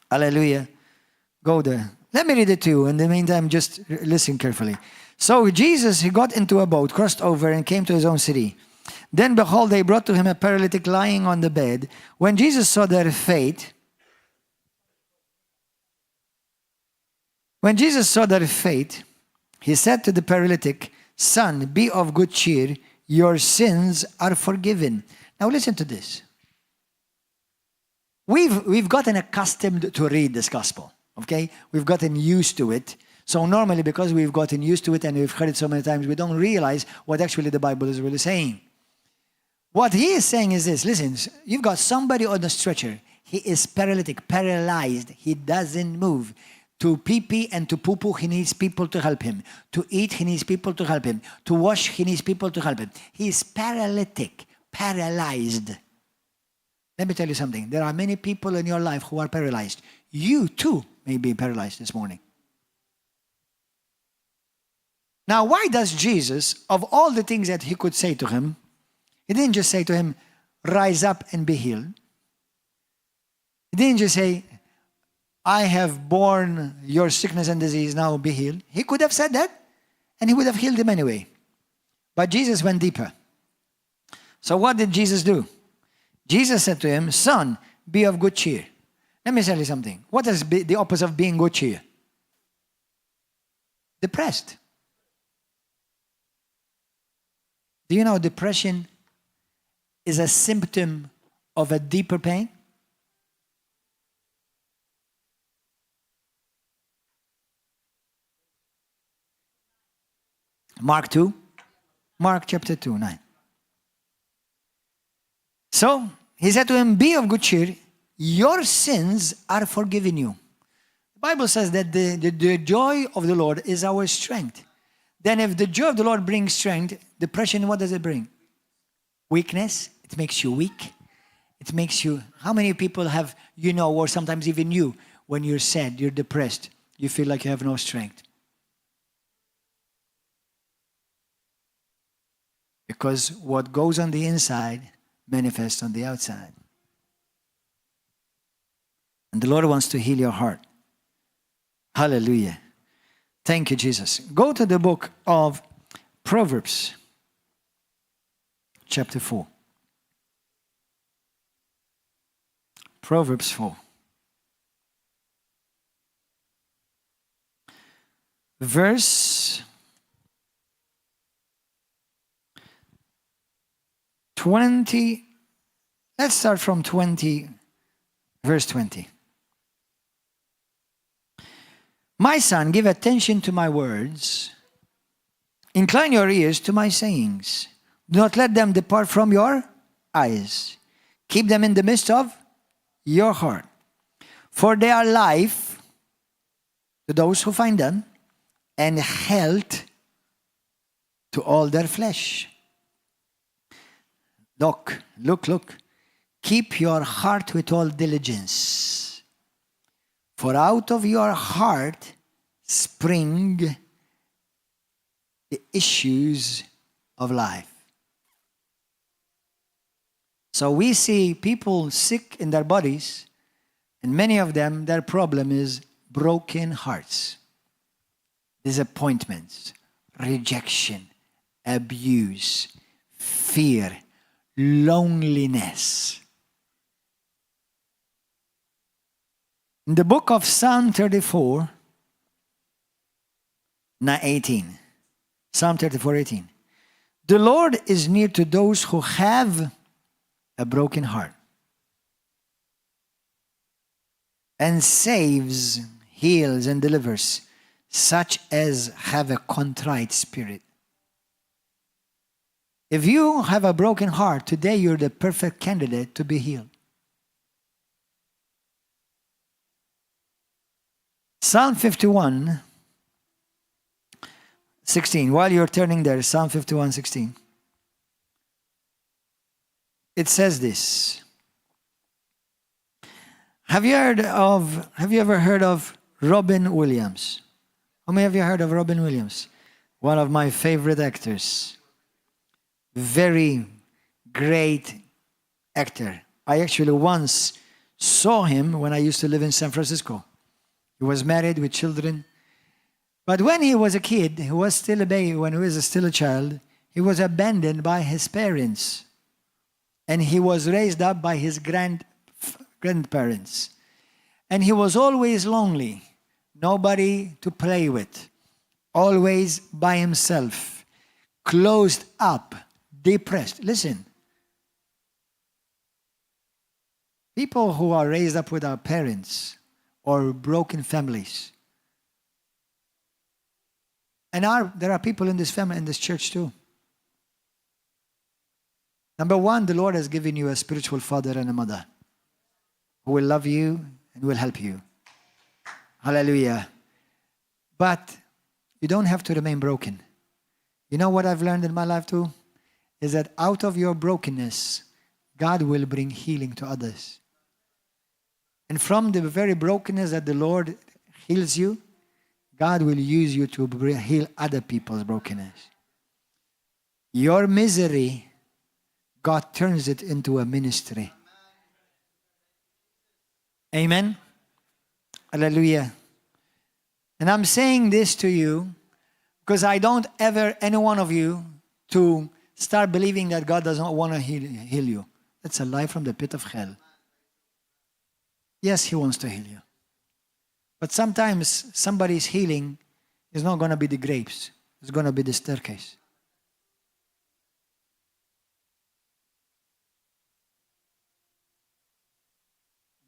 Hallelujah. Go there. Let me read it to you. In the meantime, just listen carefully. So Jesus, he got into a boat, crossed over, and came to his own city. Then behold, they brought to him a paralytic lying on the bed. When Jesus saw their faith, he said to the paralytic, "Son, be of good cheer. Your sins are forgiven." Now listen to this. We've gotten accustomed to read this gospel, okay? We've gotten used to it. So normally, because we've gotten used to it and we've heard it so many times, we don't realize what actually the Bible is really saying. What he is saying is this. Listen, you've got somebody on a stretcher. He is paralytic, paralyzed. He doesn't move. To pee-pee and to poo-poo, he needs people to help him. To eat, he needs people to help him. To wash, he needs people to help him. He is paralytic, paralyzed. Let me tell you something. There are many people in your life who are paralyzed. You too may be paralyzed this morning. Now, why does Jesus, of all the things that he could say to him, he didn't just say to him, "Rise up and be healed." He didn't just say, "I have borne your sickness and disease, now be healed." He could have said that, and he would have healed him anyway. But Jesus went deeper. So what did Jesus do? Jesus said to him, "Son, be of good cheer." Let me tell you something. What is the opposite of being good cheer? Depressed. Do you know depression is a symptom of a deeper pain? Mark 2. Mark chapter 2, 9. So, he said to him, "Be of good cheer, your sins are forgiven you." The Bible says that the joy of the Lord is our strength. Then if the joy of the Lord brings strength, depression, what does it bring? Weakness. It makes you weak. It makes you... How many people have, you know, or sometimes even you, when you're sad, you're depressed, you feel like you have no strength? Because what goes on the inside manifests on the outside. And the Lord wants to heal your heart. Hallelujah. Thank you, Jesus. Go to the book of Proverbs, chapter 4. Proverbs 4. Verse 20. Let's start from 20, verse 20. "My son, give attention to my words. Incline your ears to my sayings. Do not let them depart from your eyes. Keep them in the midst of your heart. For they are life to those who find them, and health to all their flesh." Look. "Keep your heart with all diligence. For out of your heart spring the issues of life." So we see people sick in their bodies And many of them, their problem is broken hearts, disappointments, rejection, abuse, fear, loneliness. In the book of Psalm 34, 18. Psalm 34:18. The Lord is near to those who have a broken heart and saves, heals, and delivers such as have a contrite spirit. If you have a broken heart, today you're the perfect candidate to be healed. Psalm 51, 16. While you're turning there, Psalm 51, 16. It says this. Have you ever heard of Robin Williams? How many of you heard of Robin Williams? One of my favorite actors. Very great actor. I actually once saw him when I used to live in San Francisco. He was married with children. But when he was a kid, he was still a baby, when he was still a child, he was abandoned by his parents. And he was raised up by his grandparents. And he was always lonely. Nobody to play with. Always by himself. Closed up. Depressed. Listen. People who are raised up with our parents or broken families. And there are people in this family, in this church too. Number one, the Lord has given you a spiritual father and a mother who will love you and will help you. Hallelujah. But you don't have to remain broken. You know what I've learned in my life too? Is that out of your brokenness, God will bring healing to others. And from the very brokenness that the Lord heals you, God will use you to heal other people's brokenness. Your misery, God turns it into a ministry. Amen? Hallelujah. And I'm saying this to you because I don't ever, any one of you, to start believing that God doesn't want to heal you. That's a lie from the pit of hell. Yes, He wants to heal you. But sometimes somebody's healing is not going to be the grapes. It's going to be the staircase.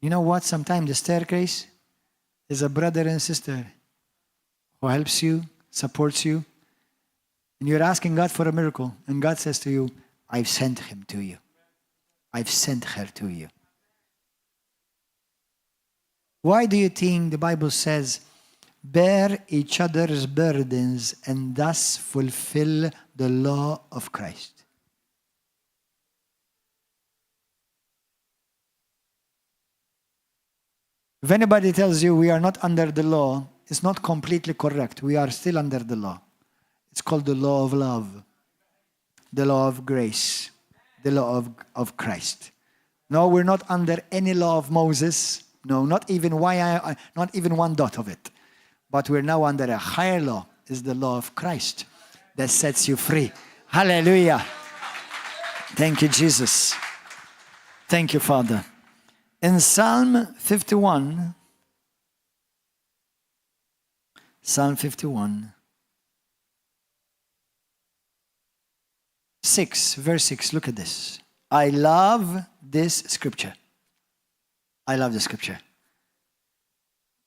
You know what? Sometimes the staircase is a brother and sister who helps you, supports you. And you're asking God for a miracle. And God says to you, I've sent him to you. I've sent her to you. Why do you think the Bible says, bear each other's burdens and thus fulfill the law of Christ? If anybody tells you we are not under the law, it's not completely correct. We are still under the law. It's called the law of love, the law of grace, the law of Christ. No, we're not under any law of Moses. No, not even one dot of it. But we're now under a higher law. Is the law of Christ that sets you free. Hallelujah. Thank you, Jesus. Thank you, Father. In Psalm 51, Psalm 51, 6, verse 6, look at this. I love this scripture. I love the scripture.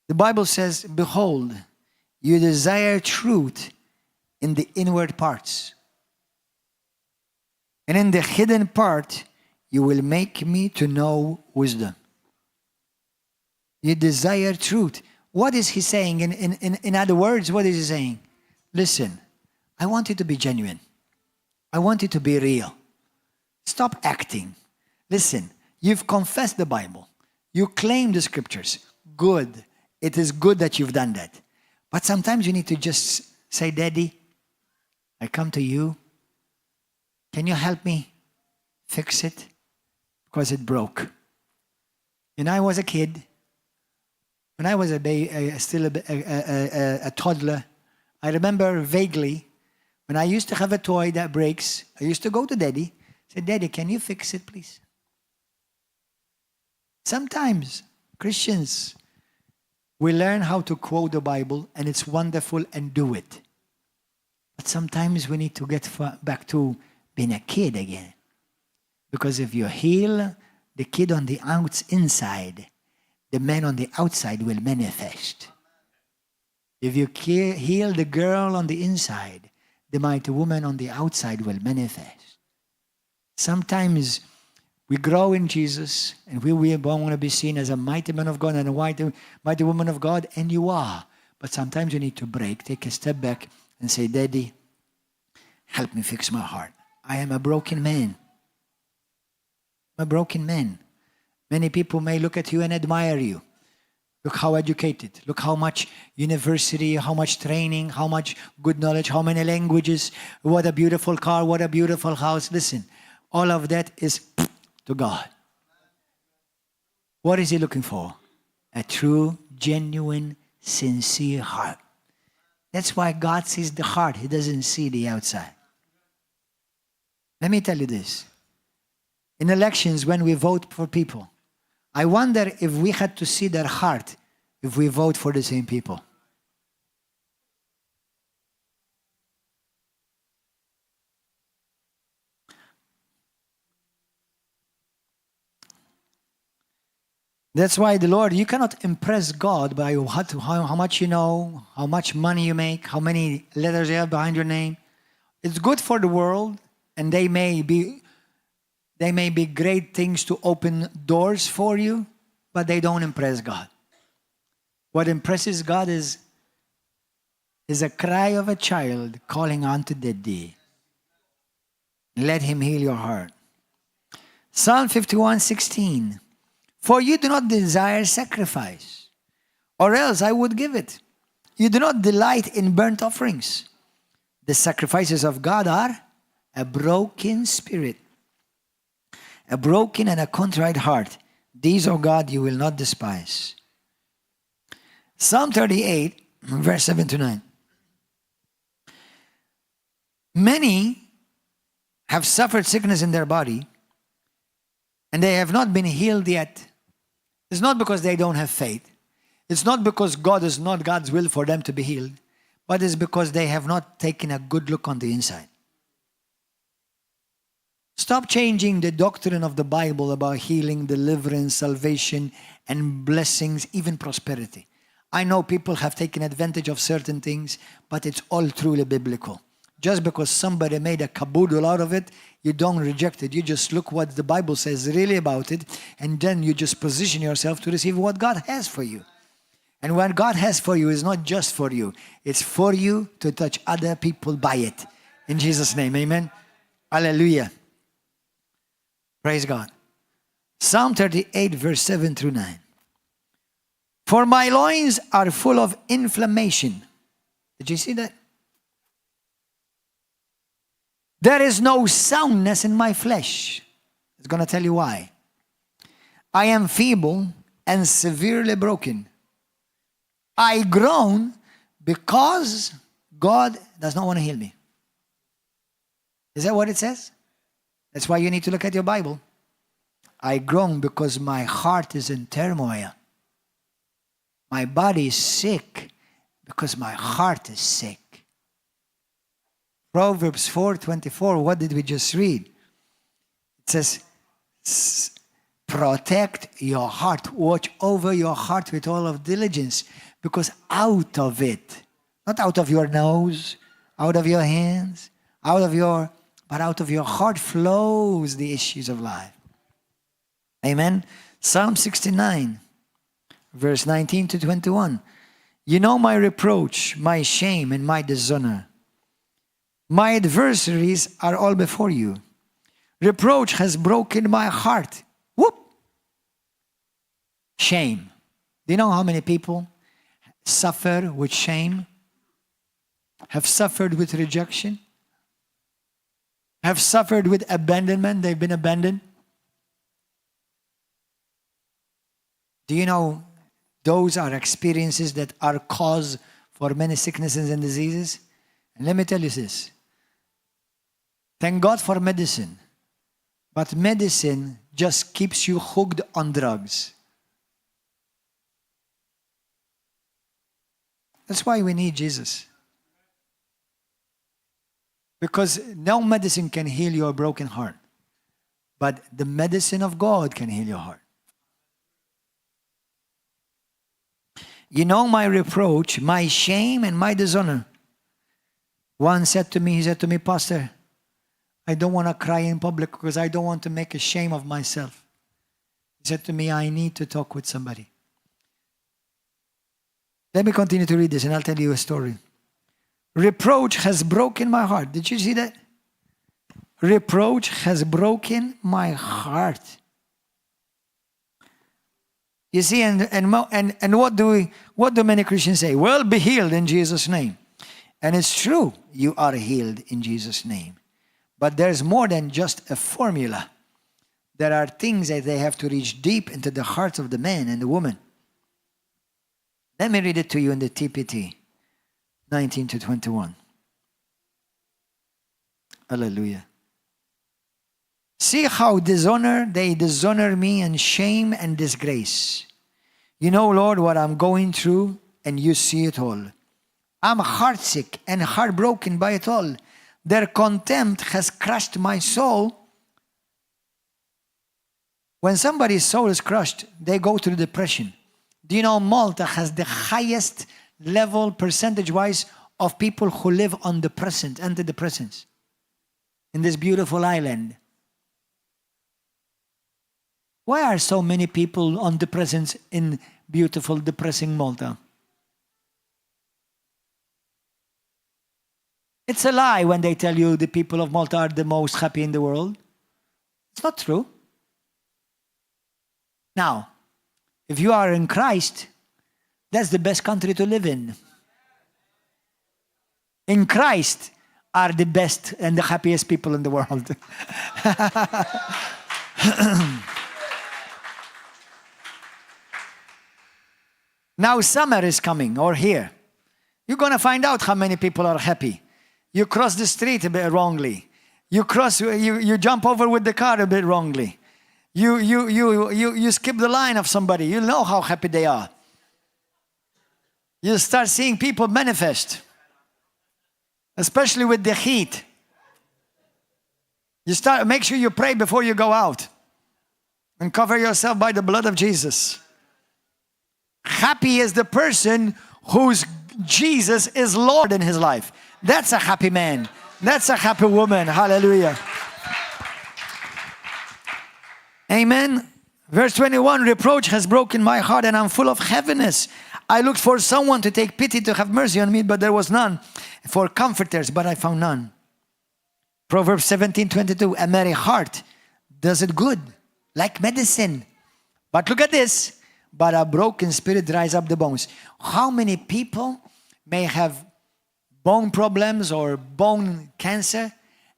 The Bible says, behold, you desire truth in the inward parts. And in the hidden part, you will make me to know wisdom. You desire truth. What is he saying? In other words, what is he saying? Listen, I want you to be genuine. I want you to be real. Stop acting. Listen, you've confessed the Bible. You claim the scriptures. Good. It is good that you've done that. But sometimes you need to just say, Daddy, I come to you. Can you help me fix it? Because it broke. When I was a kid, When I was still a toddler, I remember vaguely when I used to have a toy that breaks, I used to go to Daddy, say, Daddy, can you fix it, please? Sometimes Christians, we learn how to quote the Bible and it's wonderful and do it. But sometimes we need to get back to being a kid again. Because if you heal the kid on the inside, the man on the outside will manifest. If you heal the girl on the inside, the mighty woman on the outside will manifest. Sometimes we grow in Jesus and we want to be seen as a mighty man of God and a mighty woman of God, and you are. But sometimes you need to break, take a step back and say, Daddy, help me fix my heart. I am a broken man. I'm a broken man. Many people may look at you and admire you. Look how educated. Look how much university, how much training, how much good knowledge, how many languages, what a beautiful car, what a beautiful house. Listen, all of that is to God. What is He looking for? A true, genuine, sincere heart. That's why God sees the heart. He doesn't see the outside. Let me tell you this. In elections, when we vote for people, I wonder if we had to see their heart if we vote for the same people. That's why the Lord, you cannot impress God by how much you know, how much money you make, how many letters you have behind your name. It's good for the world, and they may be great things to open doors for you, but they don't impress God. What impresses God is a cry of a child calling on to Daddy. Let Him heal your heart. Psalm 51:16. For you do not desire sacrifice, or else I would give it. You do not delight in burnt offerings. The sacrifices of God are a broken spirit, a broken and a contrite heart. These, O God, you will not despise. Psalm 38, verse 7 to 9. Many have suffered sickness in their body, and they have not been healed yet. It's not because they don't have faith. It's not because God is not God's will for them to be healed, but it's because they have not taken a good look on the inside. Stop changing the doctrine of the Bible about healing, deliverance, salvation, and blessings, even prosperity. I know people have taken advantage of certain things, but it's all truly biblical. Just because somebody made a caboodle out of it, you don't reject it. You just look what the Bible says really about it, and then you just position yourself to receive what God has for you. And what God has for you is not just for you. It's for you to touch other people by it. In Jesus' name, amen. Hallelujah. Praise God. Psalm 38, verse 7 through 9. For my loins are full of inflammation. Did you see that? There is no soundness in my flesh. It's going to tell you why. I am feeble and severely broken. I groan because God does not want to heal me. Is that what it says? That's why you need to look at your Bible. I groan because my heart is in turmoil. My body is sick because my heart is sick. Proverbs 4:24, what did we just read? It says, protect your heart. Watch over your heart with all of diligence, because out of it, not out of your nose, out of your hands, but out of your heart flows the issues of life. Amen. Psalm 69, verse 19 to 21. You know my reproach, my shame, and my dishonor. My adversaries are all before you. Reproach has broken my heart. Whoop! Shame. Do you know how many people suffer with shame? Have suffered with rejection? Have suffered with abandonment? They've been abandoned. Do you know those are experiences that are cause for many sicknesses and diseases. And let me tell you this. Thank God for medicine. But medicine just keeps you hooked on drugs. That's why we need Jesus. Because no medicine can heal your broken heart. But the medicine of God can heal your heart. You know my reproach, my shame, and my dishonor. One said to me, Pastor, I don't want to cry in public because I don't want to make a shame of myself. He said to me, I need to talk with somebody. Let me continue to read this and I'll tell you a story. Reproach has broken my heart. Did you see that? Reproach has broken my heart. You see, and what do many Christians say? Well, be healed in Jesus' name. And it's true, you are healed in Jesus' name. But there's more than just a formula. There are things that they have to reach deep into the hearts of the man and the woman. Let me read it to you in the TPT, 19 to 21. Hallelujah. See how they dishonor me in shame and disgrace. You know, Lord, what I'm going through, and you see it all. I'm heartsick and heartbroken by it all. Their contempt has crushed my soul. When somebody's soul is crushed, they go through depression. Do you know Malta has the highest level percentage-wise of people who live on antidepressants in this beautiful island? Why are so many people on depressants in beautiful, depressing Malta? It's a lie when they tell you the people of Malta are the most happy in the world. It's not true. Now, if you are in Christ, that's the best country to live in. In Christ are the best and the happiest people in the world. Now summer is coming, or here. You're going to find out how many people are happy. You cross the street a bit wrongly. You jump over with the car a bit wrongly. You skip the line of somebody. You know how happy they are. You start seeing people manifest, especially with the heat. Make sure you pray before you go out and cover yourself by the blood of Jesus. Happy is the person whose Jesus is Lord in his life. That's a happy man. That's a happy woman. Hallelujah. Amen. Verse 21, reproach has broken my heart and I'm full of heaviness. I looked for someone to take pity, to have mercy on me, but there was none. For comforters, but I found none. Proverbs 17:22, a merry heart does it good, like medicine. But look at this. But a broken spirit dries up the bones. How many people may have bone problems or bone cancer,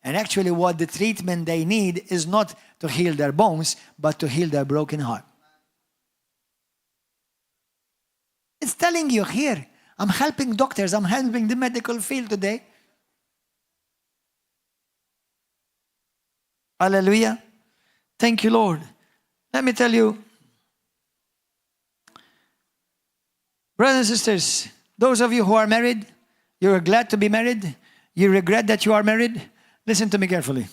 and actually what the treatment they need is not to heal their bones, but to heal their broken heart? It's telling you here, I'm helping doctors, I'm helping the medical field today. Hallelujah. Thank you, Lord. Let me tell you, brothers and sisters, those of you who are married, you're glad to be married, you regret that you are married, listen to me carefully.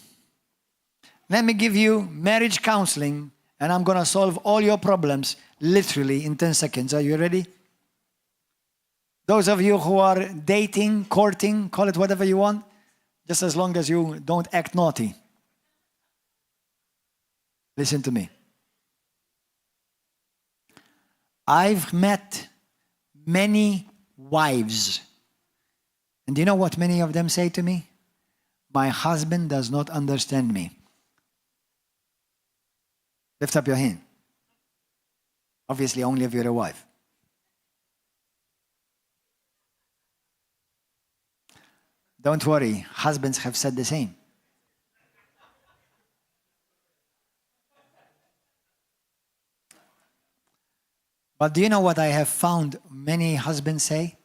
Let me give you marriage counseling, and I'm going to solve all your problems literally in 10 seconds. Are you ready? Those of you who are dating, courting, call it whatever you want, just as long as you don't act naughty. Listen to me. I've met many wives. And do you know what many of them say to me? My husband does not understand me. Lift up your hand. Obviously, only if you're a wife. Don't worry, husbands have said the same. But do you know what I have found many husbands say?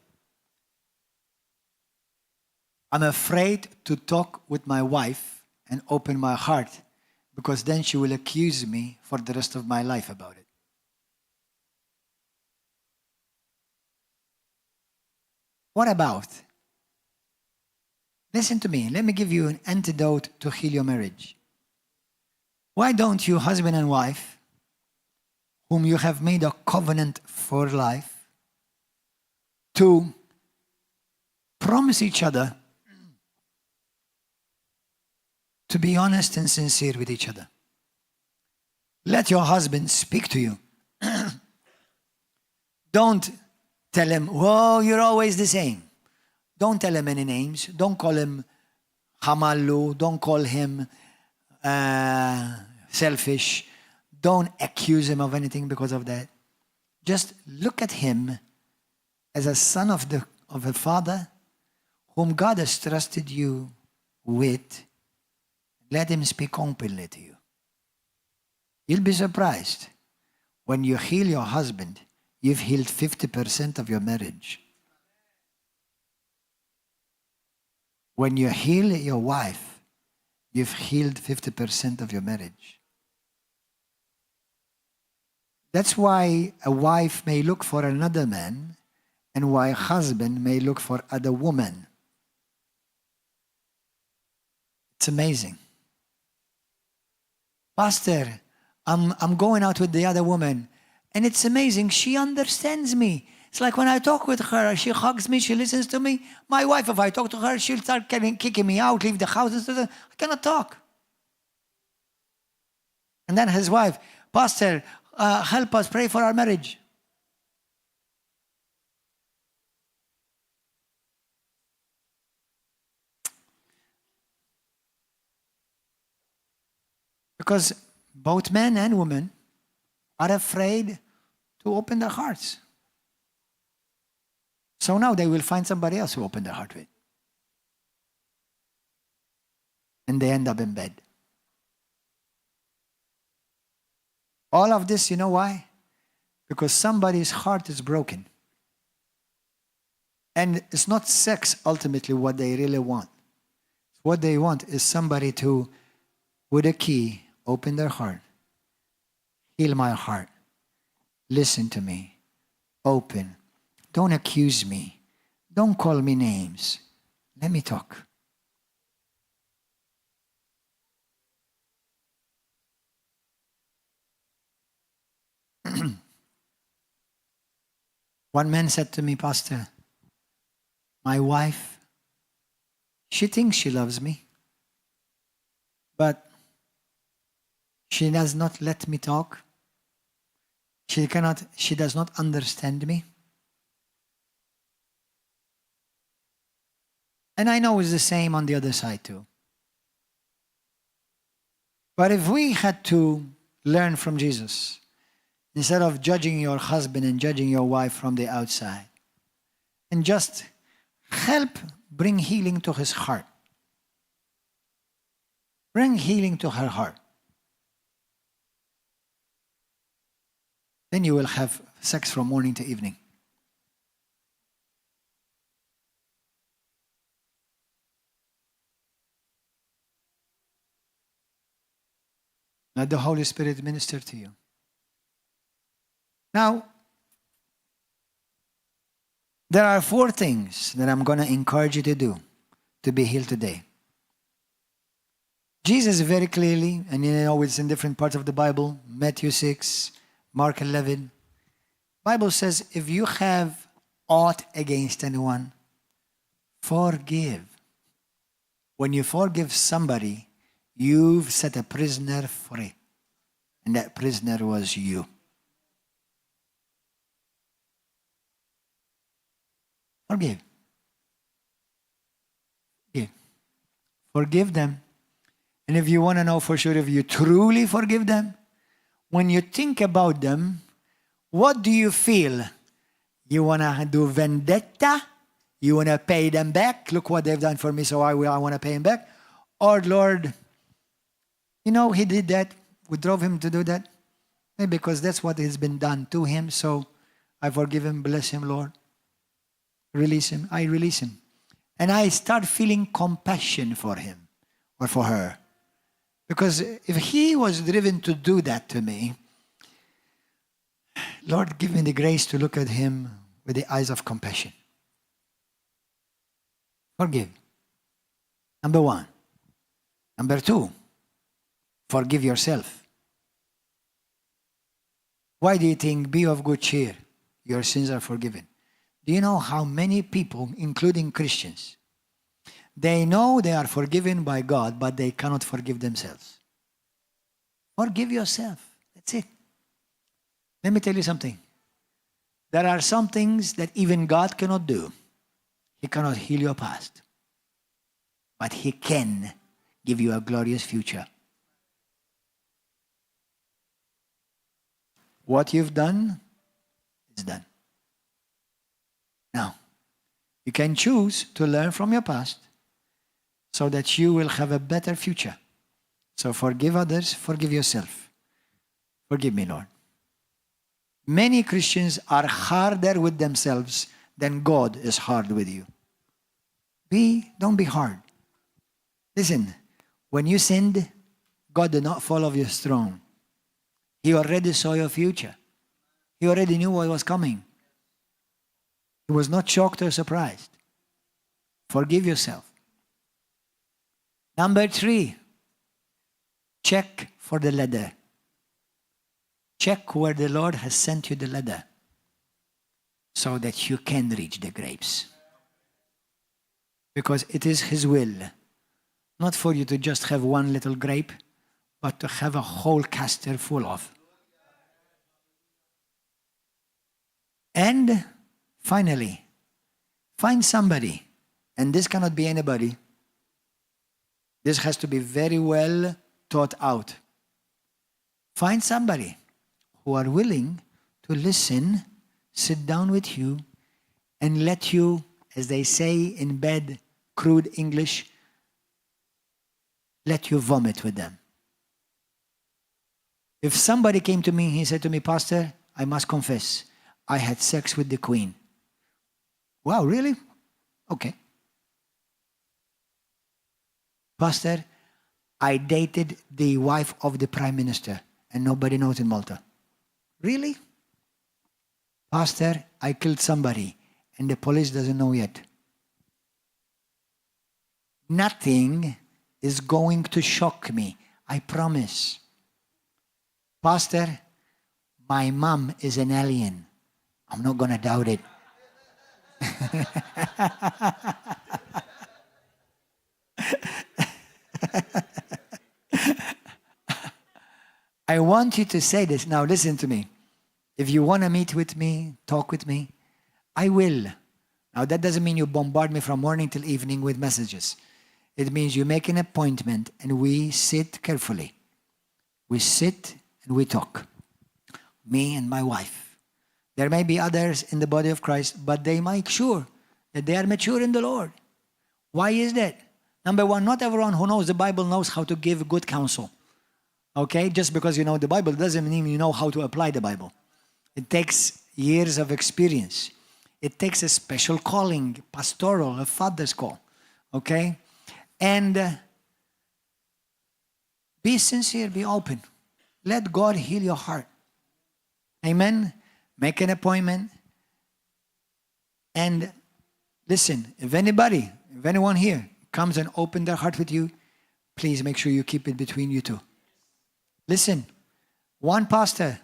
I'm afraid to talk with my wife and open my heart because then she will accuse me for the rest of my life about it. What about? Listen to me. Let me give you an antidote to heal your marriage. Why don't you, husband and wife, whom you have made a covenant for life, to promise each other to be honest and sincere with each other. Let your husband speak to you. Don't tell him, whoa, you're always the same. Don't tell him any names. Don't call him hamallu. Don't call him selfish. Don't accuse him of anything because of that. Just look at him as a son of a father whom God has trusted you with. Let him speak openly to you. You'll be surprised. When you heal your husband, you've healed 50% of your marriage. When you heal your wife, you've healed 50% of your marriage. That's why a wife may look for another man and why a husband may look for other woman. It's amazing. Pastor, I'm going out with the other woman, and it's amazing. She understands me. It's like when I talk with her, she hugs me, she listens to me. My wife, if I talk to her, she'll start kicking me out, leave the house. I cannot talk. And then his wife, Pastor, help us pray for our marriage. Because both men and women are afraid to open their hearts. So now they will find somebody else who open their heart with. And they end up in bed. All of this, you know why? Because somebody's heart is broken. And it's not sex ultimately what they really want. What they want is somebody to, with a key, open their heart. Heal my heart. Listen to me. Open. Don't accuse me. Don't call me names. Let me talk. One man said to me, Pastor, my wife, she thinks she loves me, but she does not let me talk. She does not understand me. And I know it's the same on the other side too. But if we had to learn from Jesus, instead of judging your husband and judging your wife from the outside, and just help bring healing to his heart. Bring healing to her heart. Then you will have sex from morning to evening. Let the Holy Spirit minister to you. Now, there are 4 things that I'm going to encourage you to do to be healed today. Jesus very clearly, and you know it's in different parts of the Bible, Matthew 6, Mark 11. Bible says, if you have aught against anyone, forgive. When you forgive somebody, you've set a prisoner free. And that prisoner was you. Forgive. Forgive them. And if you want to know for sure if you truly forgive them, when you think about them, what do you feel? You want to do vendetta? You want to pay them back? Look what they've done for me, so I want to pay them back. Or, Lord, you know, he did that. We drove him to do that. Maybe because that's what has been done to him. So I forgive him, bless him, Lord. Release him. I release him. And I start feeling compassion for him or for her. Because if he was driven to do that to me, Lord, give me the grace to look at him with the eyes of compassion. Forgive. Number one. Number two, forgive yourself. Why do you think, be of good cheer, your sins are forgiven? Do you know how many people, including Christians, they know they are forgiven by God, but they cannot forgive themselves? Forgive yourself. That's it. Let me tell you something. There are some things that even God cannot do. He cannot heal your past. But He can give you a glorious future. What you've done is done. Now, you can choose to learn from your past so that you will have a better future. So forgive others, forgive yourself. Forgive me, Lord. Many Christians are harder with themselves than God is hard with you. Don't be hard. Listen, when you sinned, God did not fall off your throne. He already saw your future. He already knew what was coming. He was not shocked or surprised. Forgive yourself. Number 3, check for the ladder. Check where the Lord has sent you the ladder so that you can reach the grapes. Because it is His will, not for you to just have one little grape, but to have a whole caster full of. And finally, find somebody, and this cannot be anybody. This has to be very well thought out. Find somebody who are willing to listen, sit down with you, and let you, as they say in bad, crude English, let you vomit with them. If somebody came to me, he said to me, Pastor, I must confess, I had sex with the Queen. Wow, really? Okay. Pastor, I dated the wife of the Prime Minister and nobody knows in Malta. Really? Pastor, I killed somebody and the police doesn't know yet. Nothing is going to shock me, I promise. Pastor, my mom is an alien. I'm not going to doubt it. I want you to say this. Now listen to me. If you want to meet with me, talk with me, I will. Now that doesn't mean you bombard me from morning till evening with messages. It means you make an appointment and we sit carefully. We sit and we talk. Me and my wife. There may be others in the body of Christ, but they make sure that they are mature in the Lord. Why is that? Number one, not everyone who knows the Bible knows how to give good counsel. Okay? Just because you know the Bible doesn't mean you know how to apply the Bible. It takes years of experience. It takes a special calling, pastoral, a father's call. Okay? And be sincere, be open. Let God heal your heart. Amen? Make an appointment. And listen, if anyone here comes and open their heart with you, please make sure you keep it between you two. Listen, one pastor.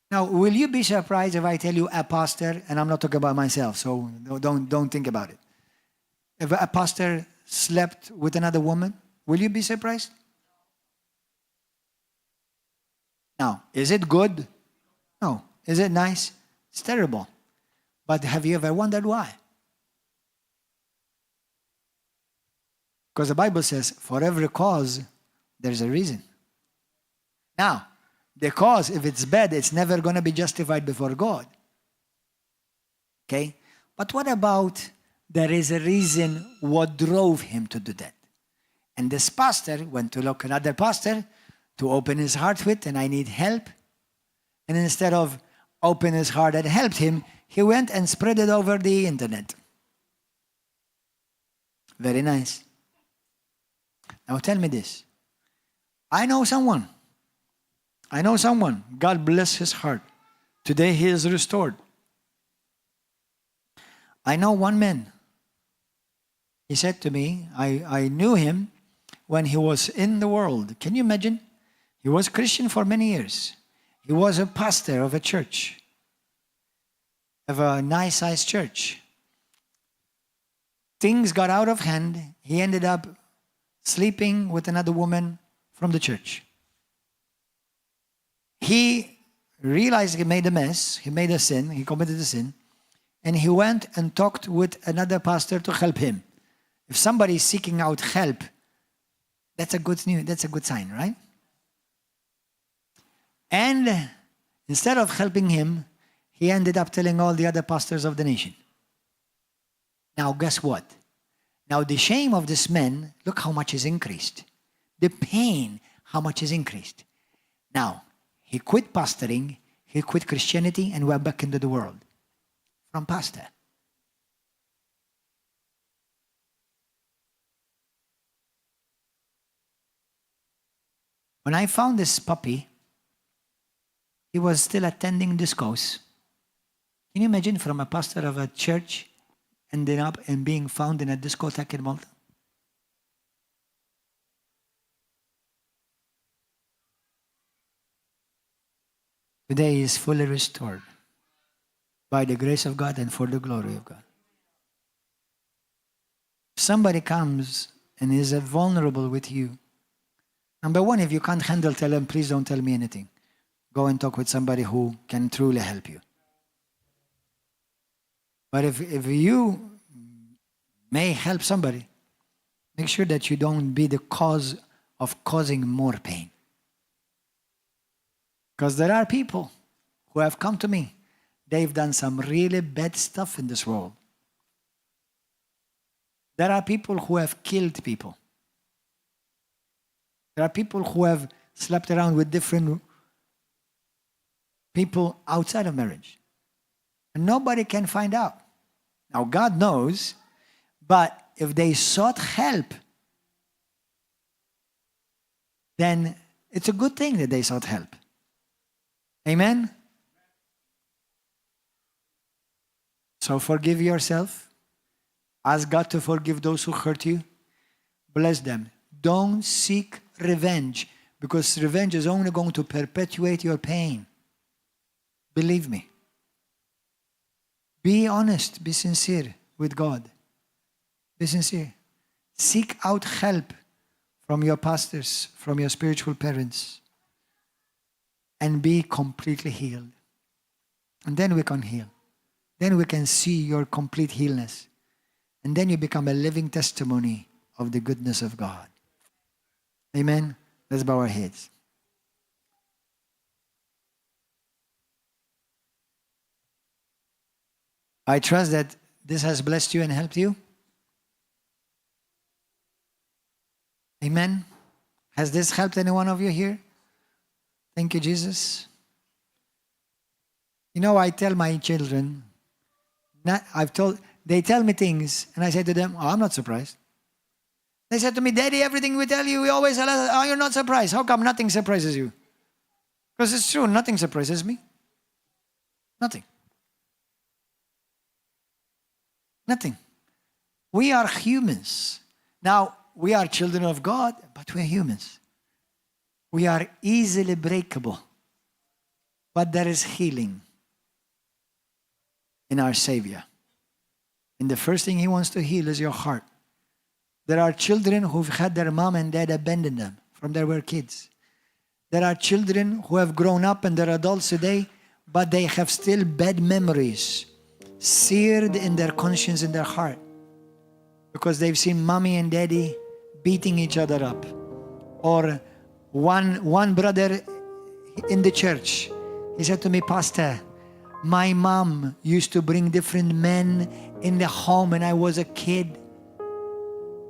Now, will you be surprised if I tell you a pastor, and I'm not talking about myself, so don't think about it. If a pastor slept with another woman, will you be surprised? Now, is it good? No. Is it nice? It's terrible. But have you ever wondered why? Because the Bible says, for every cause, there's a reason. Now, the cause, if it's bad, it's never going to be justified before God. Okay? But what about there is a reason what drove him to do that? And this pastor went to look another pastor to open his heart with, and I need help. And instead of open his heart and helped him, he went and spread it over the internet. Very nice. Now tell me this. I know someone. God bless his heart. Today he is restored. I know one man. He said to me, I knew him when he was in the world. Can you imagine? He was Christian for many years. He was a pastor of a church, of a nice-sized church. Things got out of hand. He ended up sleeping with another woman from the church. He realized he made a mess, he made a sin, he committed a sin, and he went and talked with another pastor to help him. If somebody is seeking out help, that's a good sign, right? And instead of helping him, he ended up telling all the other pastors of the nation. Now, guess what? Now, the shame of this man, look how much is increased. The pain, how much is increased. Now, he quit pastoring, he quit Christianity, and went back into the world from pastor. When I found this puppy, he was still attending this course. Can you imagine from a pastor of a church ending up and being found in a discotheque in Malta? Today he is fully restored by the grace of God and for the glory of God. If somebody comes and is vulnerable with you, number one, if you can't handle, tell them, please don't tell me anything. Go and talk with somebody who can truly help you. But if you may help somebody, make sure that you don't be the cause of causing more pain. Because there are people who have come to me. They've done some really bad stuff in this world. There are people who have killed people. There are people who have slept around with different people outside of marriage. And nobody can find out. Now, God knows, but if they sought help, then it's a good thing that they sought help. Amen? So forgive yourself. Ask God to forgive those who hurt you. Bless them. Don't seek revenge, because revenge is only going to perpetuate your pain. Believe me. Be honest, be sincere with God. Be sincere. Seek out help from your pastors, from your spiritual parents, and be completely healed. And then we can heal. Then we can see your complete healness. And then you become a living testimony of the goodness of God. Amen. Let's bow our heads. I trust that this has blessed you and helped you. Amen. Has this helped any one of you here? Thank you, Jesus. You know, I tell my children, they tell me things, and I say to them, oh, I'm not surprised. They said to me, Daddy, everything we tell you, we always tell us, oh, you're not surprised. How come nothing surprises you? Because it's true, nothing surprises me. Nothing. Nothing. We are humans. Now, we are children of God, but we are humans. We are easily breakable. But there is healing in our Savior. And the first thing He wants to heal is your heart. There are children who've had their mom and dad abandon them from they were kids. There are children who have grown up and they're adults today, but they have still bad memories seared in their conscience, in their heart, because they've seen mommy and daddy beating each other up. Or one brother in the church, he said to me, Pastor, my mom used to bring different men in the home when I was a kid.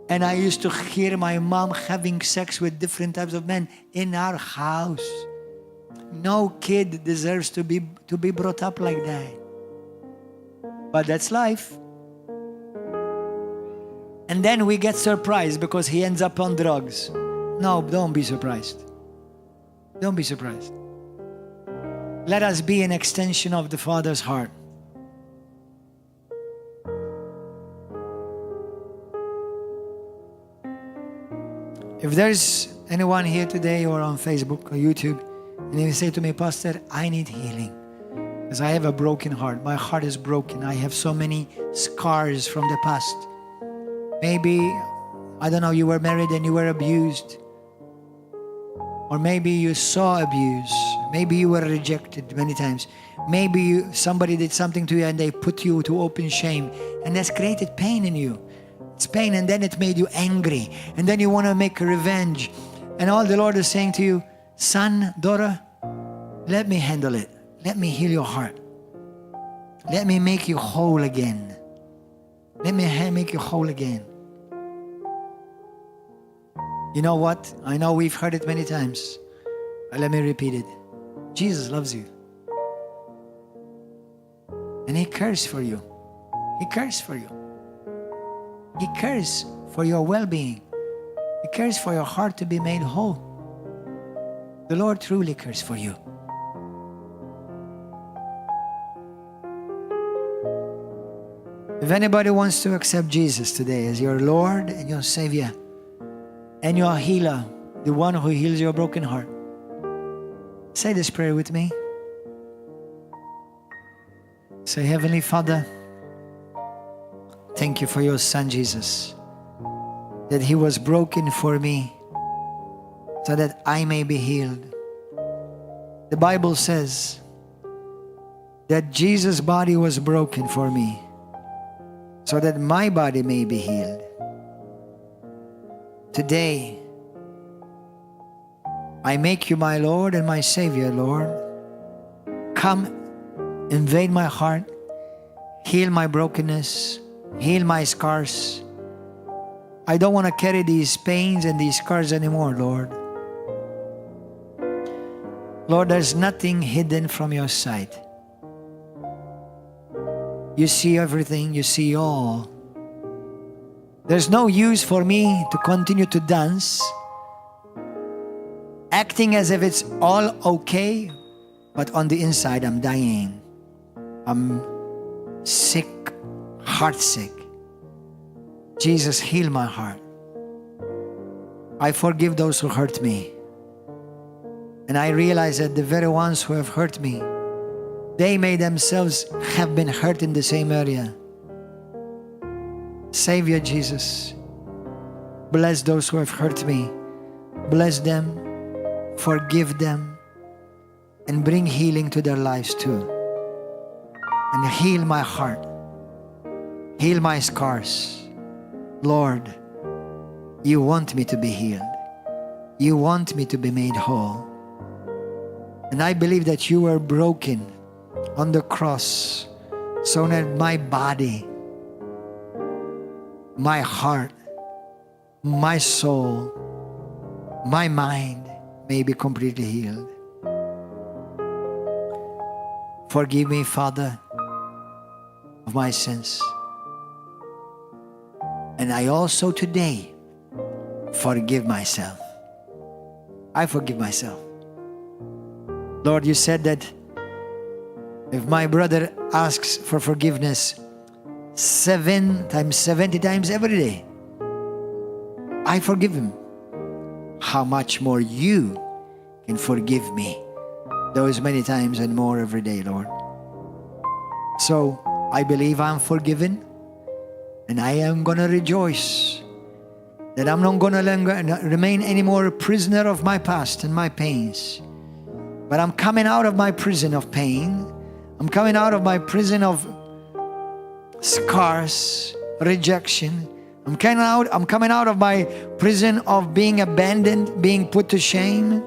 And I used to hear my mom having sex with different types of men in our house. No kid deserves to be brought up like that. But that's life. And then we get surprised because he ends up on drugs. No, don't be surprised. Don't be surprised. Let us be an extension of the Father's heart. If there's anyone here today or on Facebook or YouTube, and you say to me, Pastor, I need healing because I have a broken heart. My heart is broken. I have so many scars from the past. Maybe, I don't know, you were married and you were abused. Or maybe you saw abuse. Maybe you were rejected many times. Maybe somebody did something to you and they put you to open shame. And that's created pain in you. It's pain, and then it made you angry. And then you want to make revenge. And all the Lord is saying to you, son, daughter, let me handle it. Let me heal your heart. Let me make you whole again. Let me make you whole again. You know what? I know we've heard it many times, but let me repeat it. Jesus loves you. And He cares for you. He cares for you. He cares for your well-being. He cares for your heart to be made whole. The Lord truly cares for you. If anybody wants to accept Jesus today as your Lord and your Savior and your healer, the one who heals your broken heart, say this prayer with me. Say, Heavenly Father, thank you for your Son Jesus, that He was broken for me so that I may be healed. The Bible says that Jesus' body was broken for me so that my body may be healed. Today, I make you my Lord and my Savior, Lord. Come, invade my heart, heal my brokenness, heal my scars. I don't want to carry these pains and these scars anymore, Lord. Lord, there's nothing hidden from your sight. You see everything, you see all. There's no use for me to continue to dance, acting as if it's all okay, but on the inside I'm dying. I'm sick, heartsick. Jesus, heal my heart. I forgive those who hurt me. And I realize that the very ones who have hurt me, they may themselves have been hurt in the same area. Savior Jesus, bless those who have hurt me. Bless them, forgive them, and bring healing to their lives too. And heal my heart. Heal my scars. Lord, you want me to be healed. You want me to be made whole. And I believe that you were broken on the cross so that my body, my heart, my soul, my mind may be completely healed. Forgive me, Father, of my sins. And I also today forgive myself. I forgive myself. Lord, you said that if my brother asks for forgiveness 7 times, 70 times every day, I forgive him. How much more you can forgive me those many times and more every day, Lord. So I believe I'm forgiven, and I am going to rejoice that I'm not going to remain anymore a prisoner of my past and my pains. But I'm coming out of my prison of pain. I'm coming out of my prison of scars, rejection. I'm coming out of my prison of being abandoned, being put to shame.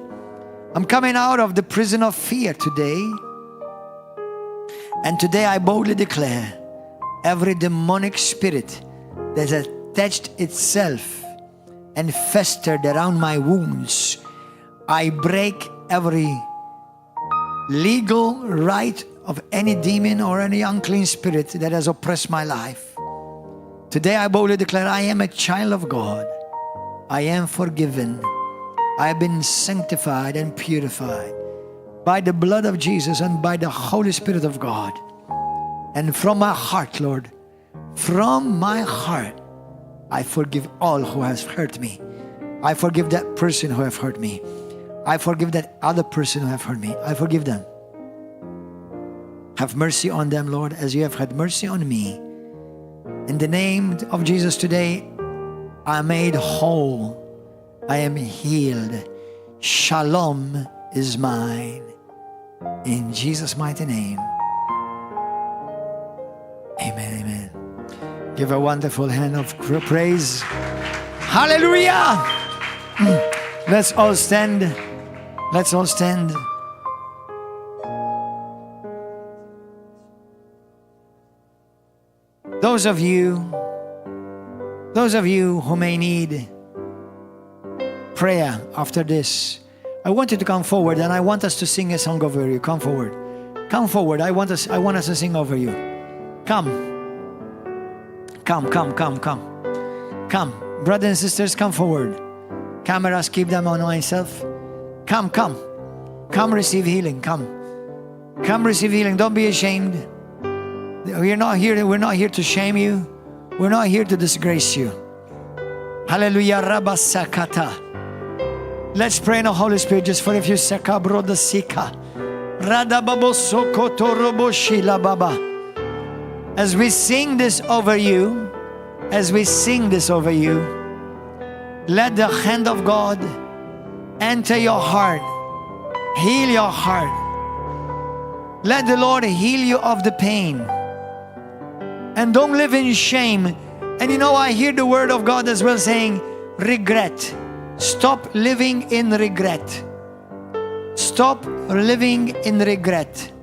I'm coming out of the prison of fear today. And today I boldly declare every demonic spirit that has attached itself and festered around my wounds, I break every legal right of any demon or any unclean spirit that has oppressed my life. Today I boldly declare I am a child of God. I am forgiven. I have been sanctified and purified by the blood of Jesus and by the Holy Spirit of God. And from my heart, Lord, from my heart, I forgive all who has hurt me. I forgive that person who have hurt me. I forgive that other person who have hurt me. I forgive them. Have mercy on them, Lord, as you have had mercy on me. In the name of Jesus today, I am made whole. I am healed. Shalom is mine. In Jesus' mighty name. Amen, amen. Give a wonderful hand of praise. Hallelujah! Let's all stand. Let's all stand. Those of you who may need prayer after this, I want you to come forward and I want us to sing a song over you. Come forward. Come forward. I want us to sing over you. Come. Come. Brothers and sisters, come forward. Cameras, keep them on myself. Come. Come receive healing. Come receive healing. Don't be ashamed. We're not here to shame you. We're not here to disgrace you. Hallelujah. Rabasakata. Let's pray in the Holy Spirit just for a few seconds. Broda sika. Radababosokoto roboshila baba. As we sing this over you, let the hand of God enter your heart, heal your heart. Let the Lord heal you of the pain. And don't live in shame. And you know, I hear the word of God as well saying, regret. Stop living in regret. Stop living in regret.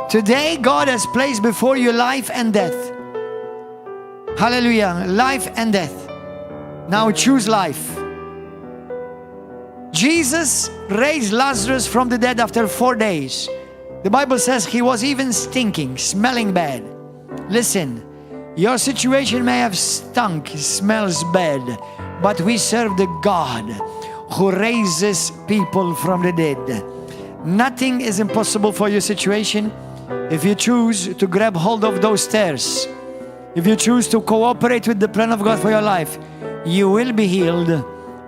Today, God has placed before you life and death. Hallelujah. Life and death. Now choose life. Jesus raised Lazarus from the dead after 4 days. The Bible says he was even stinking, smelling bad. Listen, your situation may have stunk, smells bad, but we serve the God who raises people from the dead. Nothing is impossible for your situation if you choose to grab hold of those stairs. If you choose to cooperate with the plan of God for your life, you will be healed.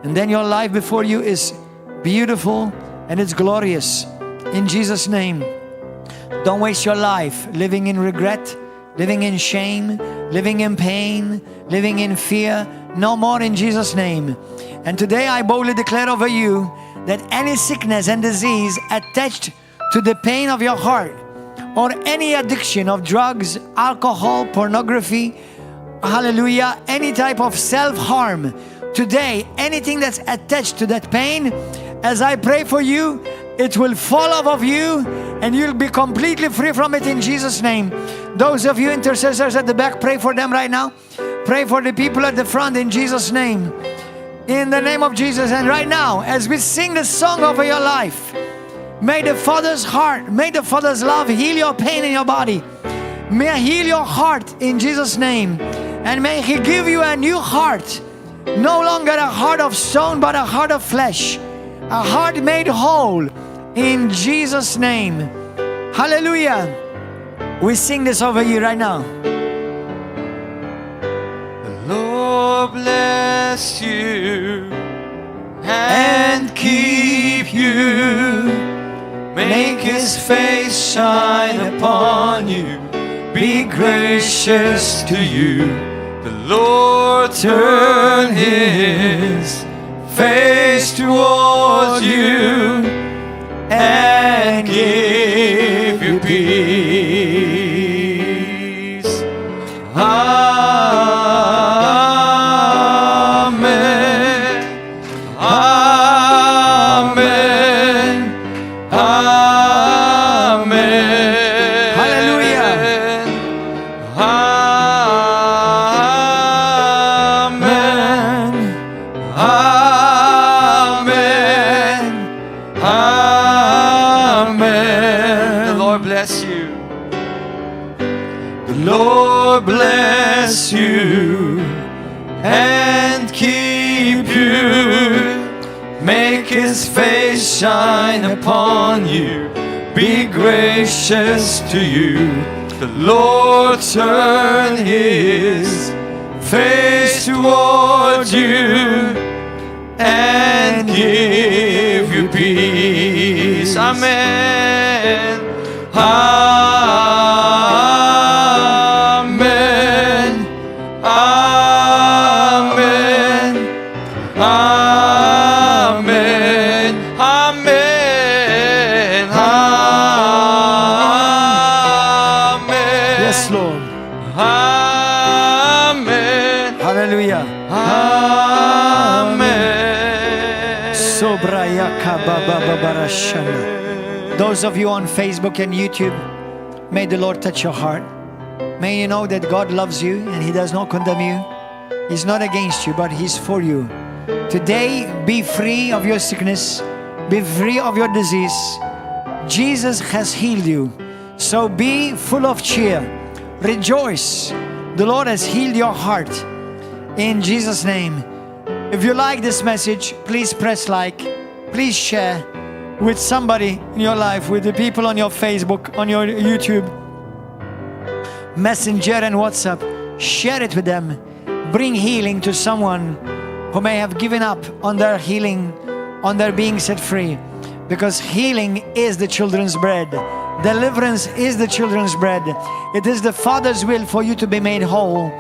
And then your life before you is beautiful and it's glorious. In Jesus' name, don't waste your life living in regret, living in shame, living in pain, living in fear. No more in Jesus' name. And today I boldly declare over you that any sickness and disease attached to the pain of your heart, or any addiction of drugs, alcohol, pornography, hallelujah, any type of self-harm, today, anything that's attached to that pain, as I pray for you, it will fall off of you and you'll be completely free from it in Jesus' name. Those of you intercessors at the back, pray for them right now. Pray for the people at the front in Jesus' name. In the name of Jesus. And right now, as we sing the song over your life, may the Father's heart, may the Father's love heal your pain in your body. May He heal your heart in Jesus' name. And may He give you a new heart. No longer a heart of stone, but a heart of flesh. A heart made whole in Jesus' name. Hallelujah. We sing this over you right now. The Lord bless you and keep you. Make His face shine upon you. Be gracious to you. The Lord turn His face towards you and give you peace. Amen. Amen. Amen. Hallelujah. Amen. Amen. Amen. bless you. The Lord bless you and keep you. Make his face shine upon you. Be gracious to you. The Lord turn his face toward you and give you peace. Amen. Amen. Amen. Amen. Amen. Amen. Yes, Lord. Amen. Hallelujah. Amen. Sobrayaka baba babarashana. Those of you on Facebook and YouTube, may the Lord touch your heart. May you know that God loves you and he does not condemn you. He's not against you, but he's for you. Today, be free of your sickness. Be free of your disease. Jesus has healed you. So be full of cheer. Rejoice. The Lord has healed your heart. In Jesus' name. If you like this message, please press like. Please share with somebody in your life, with the people on your Facebook, on your YouTube, Messenger and WhatsApp. Share it with them. Bring healing to someone who may have given up on their healing, on their being set free. Because healing is the children's bread. Deliverance is the children's bread. It is the Father's will for you to be made whole.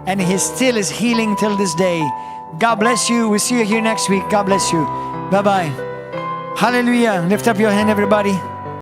And he still is healing till this day. God bless you. We'll see you here next week. God bless you. Bye-bye. Hallelujah. Lift up your hand, everybody.